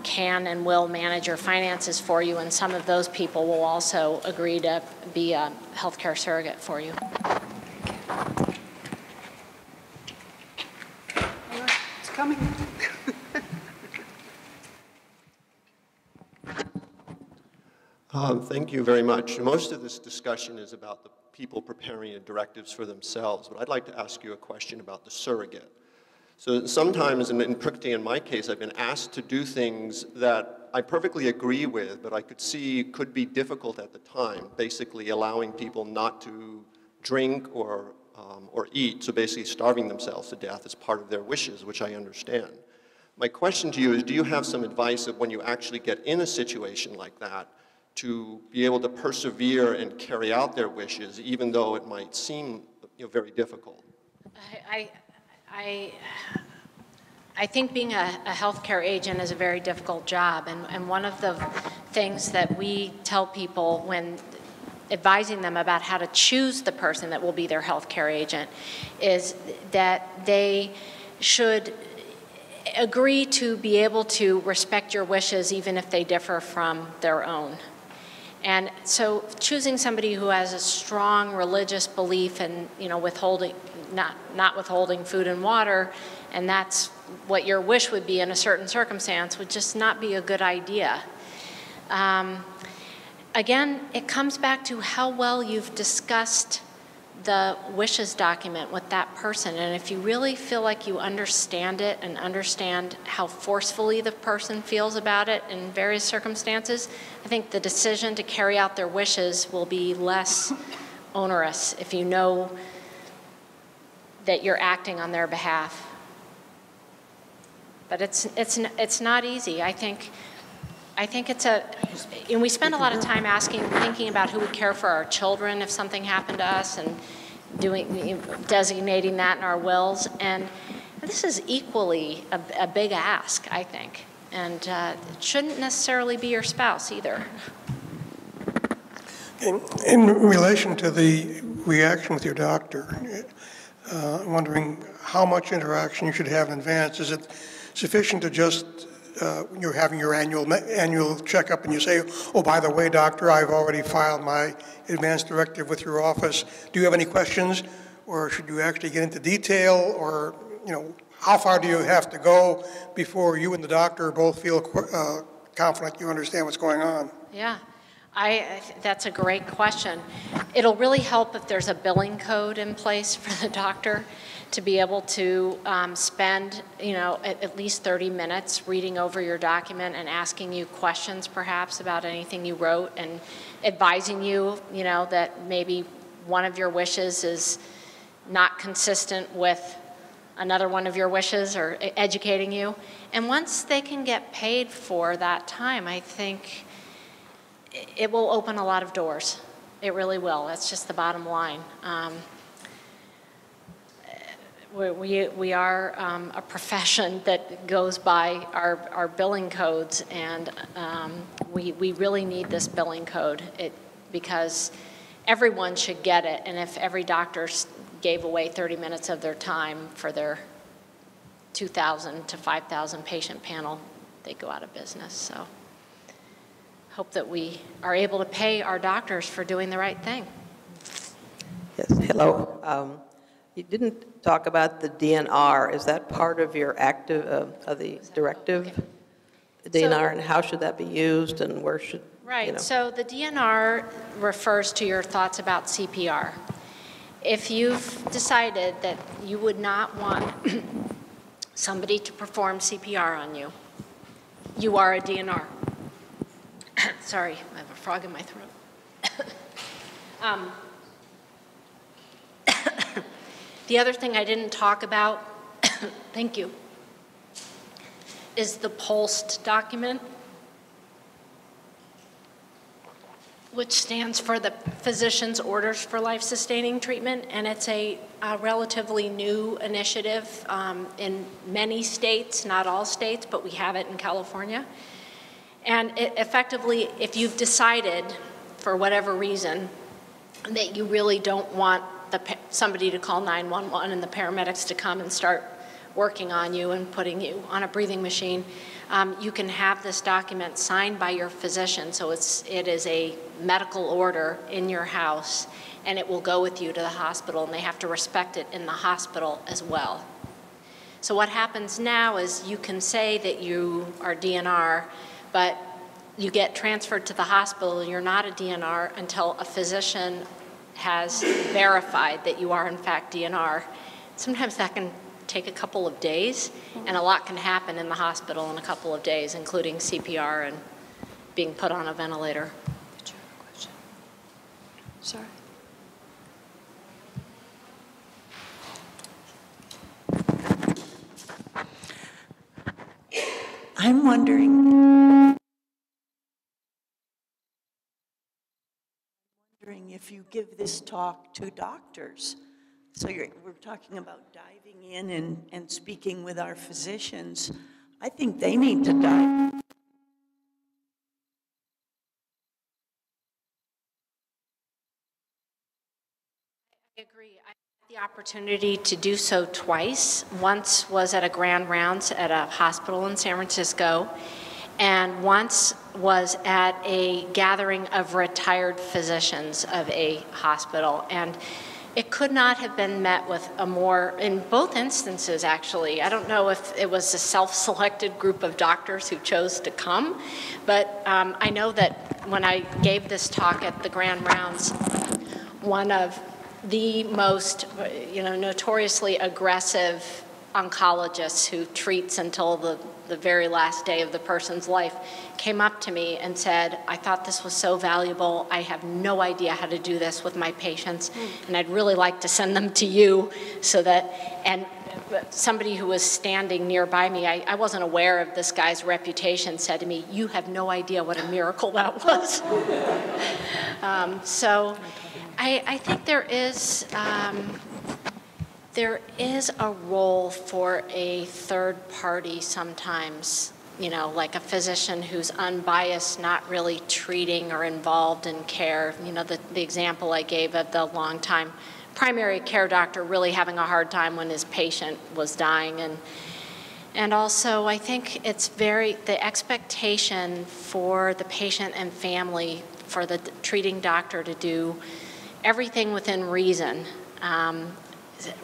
can and will manage your finances for you, and some of those people will also agree to be a healthcare surrogate for you. It's coming. Thank you very much. Most of this discussion is about the people preparing directives for themselves, but I'd like to ask you a question about the surrogate. So sometimes, and particularly in my case, I've been asked to do things that I perfectly agree with, but I could see could be difficult at the time, basically allowing people not to drink or eat, so basically starving themselves to death as part of their wishes, which I understand. My question to you is, do you have some advice of when you actually get in a situation like that to be able to persevere and carry out their wishes, even though it might seem very difficult? I think being a healthcare agent is a very difficult job, and one of the things that we tell people when advising them about how to choose the person that will be their healthcare agent is that they should agree to be able to respect your wishes even if they differ from their own. And so choosing somebody who has a strong religious belief in, withholding, not withholding food and water, and that's what your wish would be in a certain circumstance, would just not be a good idea. Again, it comes back to how well you've discussed the wishes document with that person. And if you really feel like you understand it and understand how forcefully the person feels about it in various circumstances, I think the decision to carry out their wishes will be less onerous if you know that you're acting on their behalf. But it's not easy. I think and we spend a lot of time thinking about who would care for our children if something happened to us, and designating that in our wills. And this is equally a big ask, I think. And it shouldn't necessarily be your spouse either. In relation to the reaction with your doctor, I'm wondering how much interaction you should have in advance. Is it sufficient to just you're having your annual checkup and you say, oh, by the way, doctor, I've already filed my advance directive with your office. Do you have any questions? Or should you actually get into detail? Or, how far do you have to go before you and the doctor both feel confident you understand what's going on? Yeah, that's a great question. It'll really help if there's a billing code in place for the doctor to be able to spend, at least 30 minutes reading over your document and asking you questions perhaps about anything you wrote, and advising you, that maybe one of your wishes is not consistent with another one of your wishes, or educating you. And once they can get paid for that time, I think it will open a lot of doors. It really will. That's just the bottom line. We are a profession that goes by our billing codes, and we really need this billing code because everyone should get it. And if every doctor gave away 30 minutes of their time for their 2,000 to 5,000 patient panel, they'd go out of business. So hope that we are able to pay our doctors for doing the right thing. Yes, hello. You didn't talk about the DNR. Is that part of your of the directive? Okay. The DNR, and how should that be used, and where should, Right, so the DNR refers to your thoughts about CPR. If you've decided that you would not want somebody to perform CPR on you, you are a DNR. Sorry, I have a frog in my throat. The other thing I didn't talk about, thank you, is the POLST document, which stands for the Physician's Orders for Life-Sustaining Treatment, and it's a relatively new initiative in many states, not all states, but we have it in California. And it effectively, if you've decided, for whatever reason, that you really don't want somebody to call 911 and the paramedics to come and start working on you and putting you on a breathing machine, you can have this document signed by your physician. So it is a medical order in your house, and it will go with you to the hospital, and they have to respect it in the hospital as well. So what happens now is you can say that you are DNR, but you get transferred to the hospital, and you're not a DNR until a physician has verified that you are in fact DNR. Sometimes that can take a couple of days, and a lot can happen in the hospital in a couple of days, including CPR and being put on a ventilator. Did you have a question? Sorry. I'm wondering if you give this talk to doctors. So we're talking about diving in and speaking with our physicians. I think they need to dive. I agree. I had the opportunity to do so twice. Once was at a grand rounds at a hospital in San Francisco, and once was at a gathering of retired physicians of a hospital. And it could not have been met with a more, in both instances actually, I don't know if it was a self-selected group of doctors who chose to come, but I know that when I gave this talk at the grand rounds, one of the most, notoriously aggressive oncologists who treats until the very last day of the person's life came up to me and said, I thought this was so valuable. I have no idea how to do this with my patients, and I'd really like to send them to you so that, and somebody who was standing nearby me, I wasn't aware of this guy's reputation, said to me, you have no idea what a miracle that was. So I think there is a role for a third party sometimes, like a physician who's unbiased, not really treating or involved in care. The example I gave of the longtime primary care doctor really having a hard time when his patient was dying. And also, I think it's the expectation for the patient and family, for the treating doctor to do everything within reason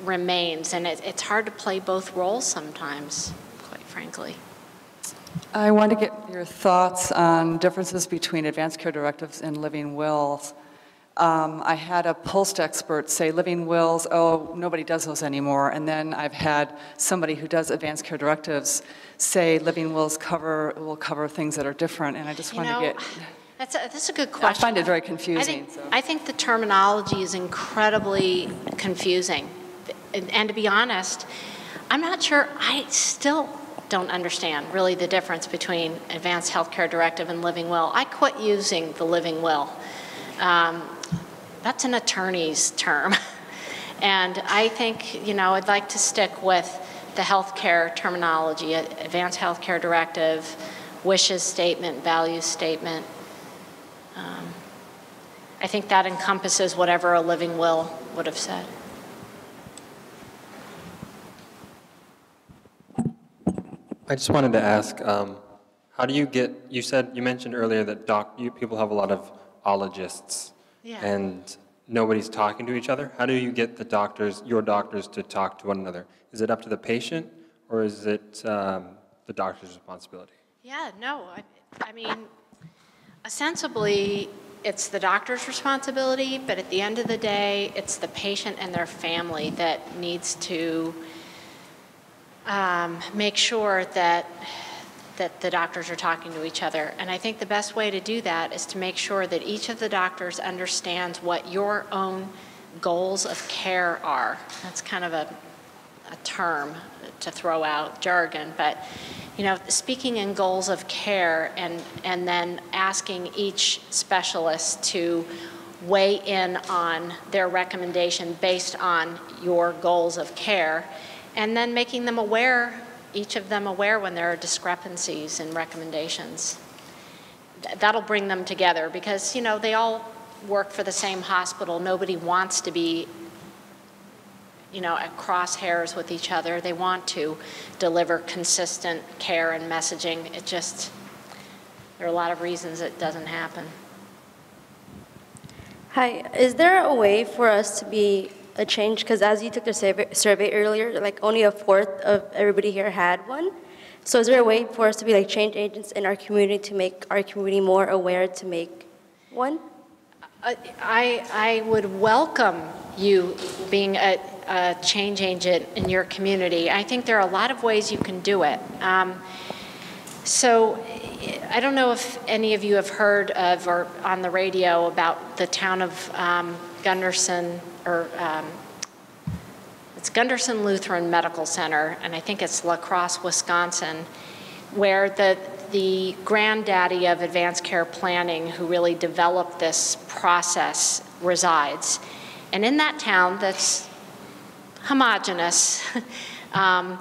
remains, and it's hard to play both roles sometimes, quite frankly. I want to get your thoughts on differences between advanced care directives and living wills. I had a post expert say living wills, oh, nobody does those anymore, and then I've had somebody who does advanced care directives say living wills will cover things that are different, and I just want to get... That's a good question. I find it very confusing. I think the terminology is incredibly confusing. And to be honest, I'm not sure, I still don't understand really the difference between advanced healthcare directive and living will. I quit using the living will. That's an attorney's term. And I think, I'd like to stick with the healthcare terminology, advanced healthcare directive, wishes statement, values statement. I think that encompasses whatever a living will would have said. I just wanted to ask, how do you you mentioned earlier that people have a lot of ologists, and nobody's talking to each other. How do you get your doctors to talk to one another? Is it up to the patient, or is it the doctor's responsibility? Yeah, no, I mean, ostensibly, it's the doctor's responsibility, but at the end of the day, it's the patient and their family that needs to make sure that the doctors are talking to each other. And I think the best way to do that is to make sure that each of the doctors understands what your own goals of care are. That's kind of a term to throw out, jargon, but speaking in goals of care and then asking each specialist to weigh in on their recommendation based on your goals of care, and then making them aware, each of them aware when there are discrepancies in recommendations. That'll bring them together because, they all work for the same hospital. Nobody wants to be at crosshairs with each other. They want to deliver consistent care and messaging. There are a lot of reasons it doesn't happen. Hi, is there a way for us to be a change? Because as you took the survey earlier, like only a fourth of everybody here had one. So is there a way for us to be like change agents in our community to make our community more aware to make one? I would welcome you being a change agent in your community. I think there are a lot of ways you can do it. So I don't know if any of you have heard of or on the radio about the town of Gunderson, or it's Gunderson Lutheran Medical Center, and I think it's La Crosse, Wisconsin. where the granddaddy of advanced care planning who really developed this process resides. And in that town that's homogenous, and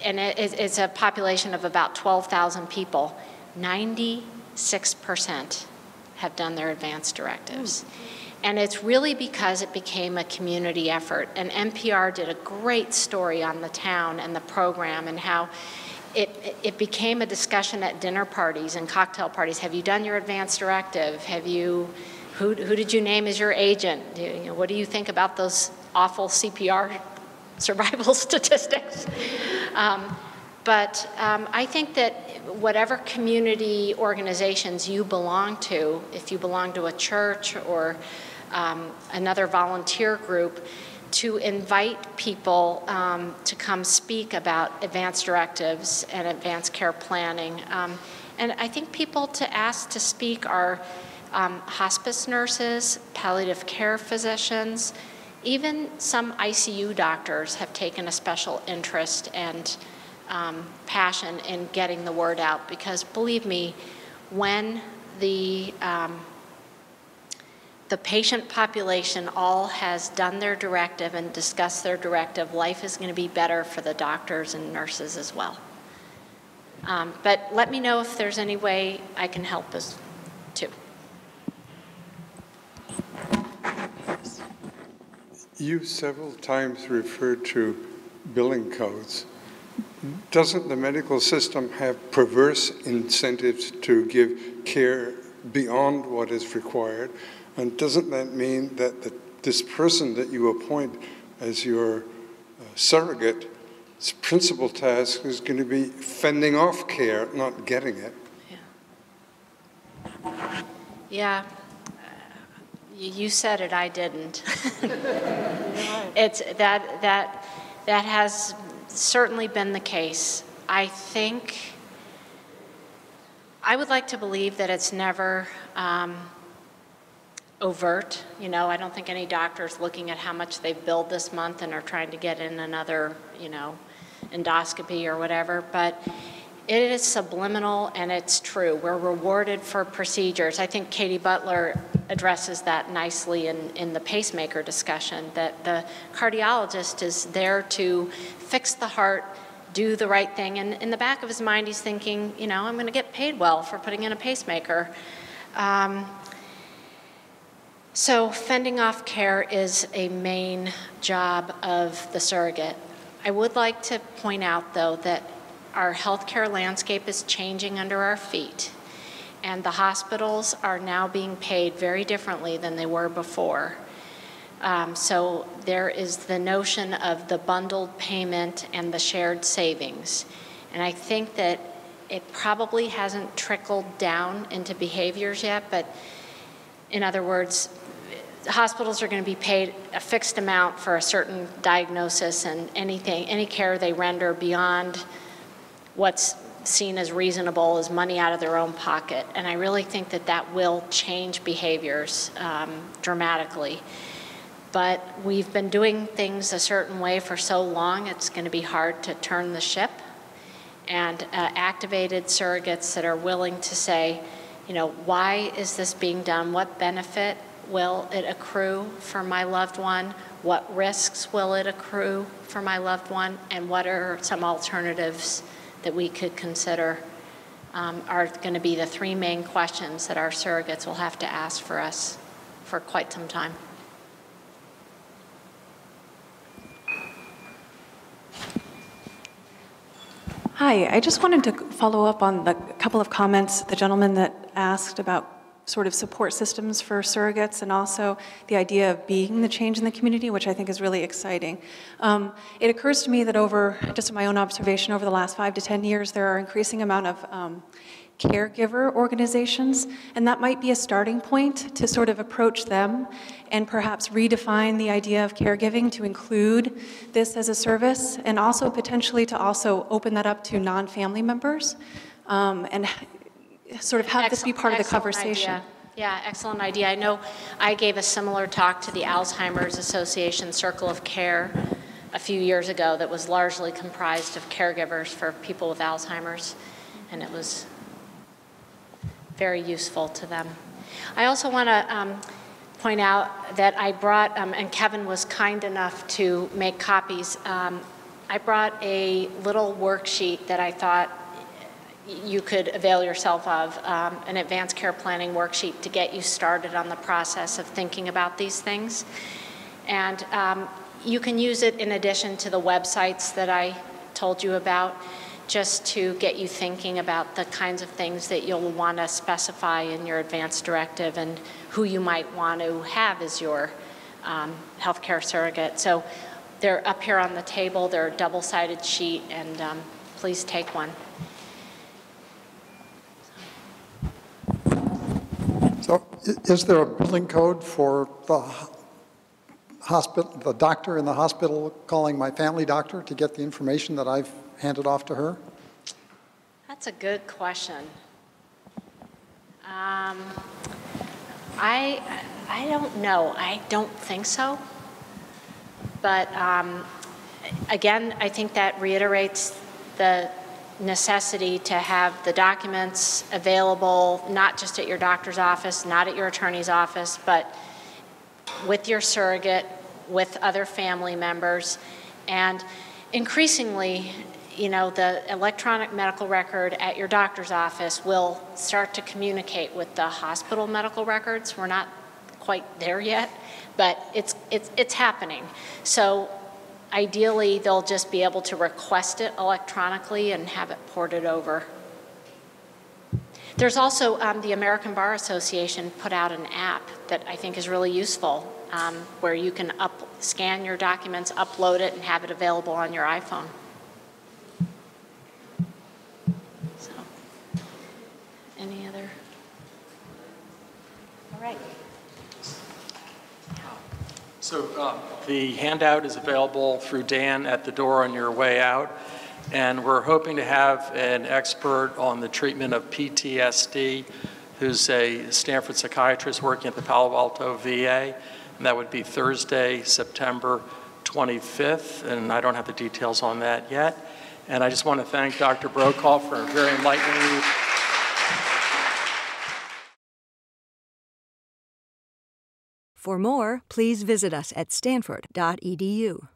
it's a population of about 12,000 people, 96% have done their advanced directives. And it's really because it became a community effort. And NPR did a great story on the town and the program and how it became a discussion at dinner parties and cocktail parties. Have you done your advanced directive? Have you, who did you name as your agent? What do you think about those awful CPR survival statistics? But I think that whatever community organizations you belong to, if you belong to a church or another volunteer group, to invite people to come speak about advanced directives and advanced care planning. And I think people to ask to speak are hospice nurses, palliative care physicians, even some ICU doctors have taken a special interest and passion in getting the word out, because believe me, when the patient population all has done their directive and discussed their directive, life is going to be better for the doctors and nurses as well. But let me know if there's any way I can help us too. You several times referred to billing codes. Doesn't the medical system have perverse incentives to give care beyond what is required? And doesn't that mean that this person that you appoint as your surrogate's principal task is going to be fending off care, not getting it? Yeah. You said it, I didn't. It's that has certainly been the case. I think, I would like to believe that it's never overt. I don't think any doctor's looking at how much they've billed this month and are trying to get in another, endoscopy or whatever, but it is subliminal and it's true. We're rewarded for procedures. I think Katie Butler addresses that nicely in the pacemaker discussion, that the cardiologist is there to fix the heart, do the right thing, and in the back of his mind he's thinking, I'm going to get paid well for putting in a pacemaker. So fending off care is a main job of the surrogate. I would like to point out, though, that our healthcare landscape is changing under our feet, and the hospitals are now being paid very differently than they were before. So there is the notion of the bundled payment and the shared savings. And I think that it probably hasn't trickled down into behaviors yet, but in other words, hospitals are going to be paid a fixed amount for a certain diagnosis, and any care they render beyond what's seen as reasonable is money out of their own pocket. And I really think that will change behaviors dramatically. But we've been doing things a certain way for so long, it's going to be hard to turn the ship. And activated surrogates that are willing to say, why is this being done? What benefit will it accrue for my loved one? What risks will it accrue for my loved one? And what are some alternatives that we could consider are going to be the three main questions that our surrogates will have to ask for us for quite some time. Hi, I just wanted to follow up on the couple of comments, the gentleman that asked about sort of support systems for surrogates and also the idea of being the change in the community, which I think is really exciting. It occurs to me that just in my own observation, over the last 5 to 10 years, there are increasing amount of caregiver organizations, and that might be a starting point to sort of approach them and perhaps redefine the idea of caregiving to include this as a service, and also potentially to also open that up to non-family members and sort of have this be part of the conversation. Idea. Yeah, excellent idea. I know I gave a similar talk to the Alzheimer's Association Circle of Care a few years ago that was largely comprised of caregivers for people with Alzheimer's. and it was very useful to them. I also want to point out that I brought, and Kevin was kind enough to make copies, I brought a little worksheet that I thought you could avail yourself of, an advanced care planning worksheet to get you started on the process of thinking about these things. And you can use it in addition to the websites that I told you about, just to get you thinking about the kinds of things that you'll want to specify in your advance directive and who you might want to have as your healthcare surrogate. So they're up here on the table. They're a double-sided sheet, and please take one. So is there a billing code for the hospital, the doctor in the hospital calling my family doctor to get the information that I've handed off to her? That's a good question. I don't know. I don't think so. But again, I think that reiterates the necessity to have the documents available, not just at your doctor's office, not at your attorney's office, but with your surrogate, with other family members. And increasingly, you know, the electronic medical record at your doctor's office will start to communicate with the hospital medical records. We're not quite there yet, but it's happening. So ideally, they'll just be able to request it electronically and have it ported over. There's also the American Bar Association put out an app that I think is really useful, where you can scan your documents, upload it, and have it available on your iPhone. So, any other? All right. So the handout is available through Dan at the door on your way out, and we're hoping to have an expert on the treatment of PTSD who's a Stanford psychiatrist working at the Palo Alto VA, and that would be Thursday, September 25th, and I don't have the details on that yet. And I just want to thank Dr. Brokaw for a very enlightening For more, please visit us at stanford.edu.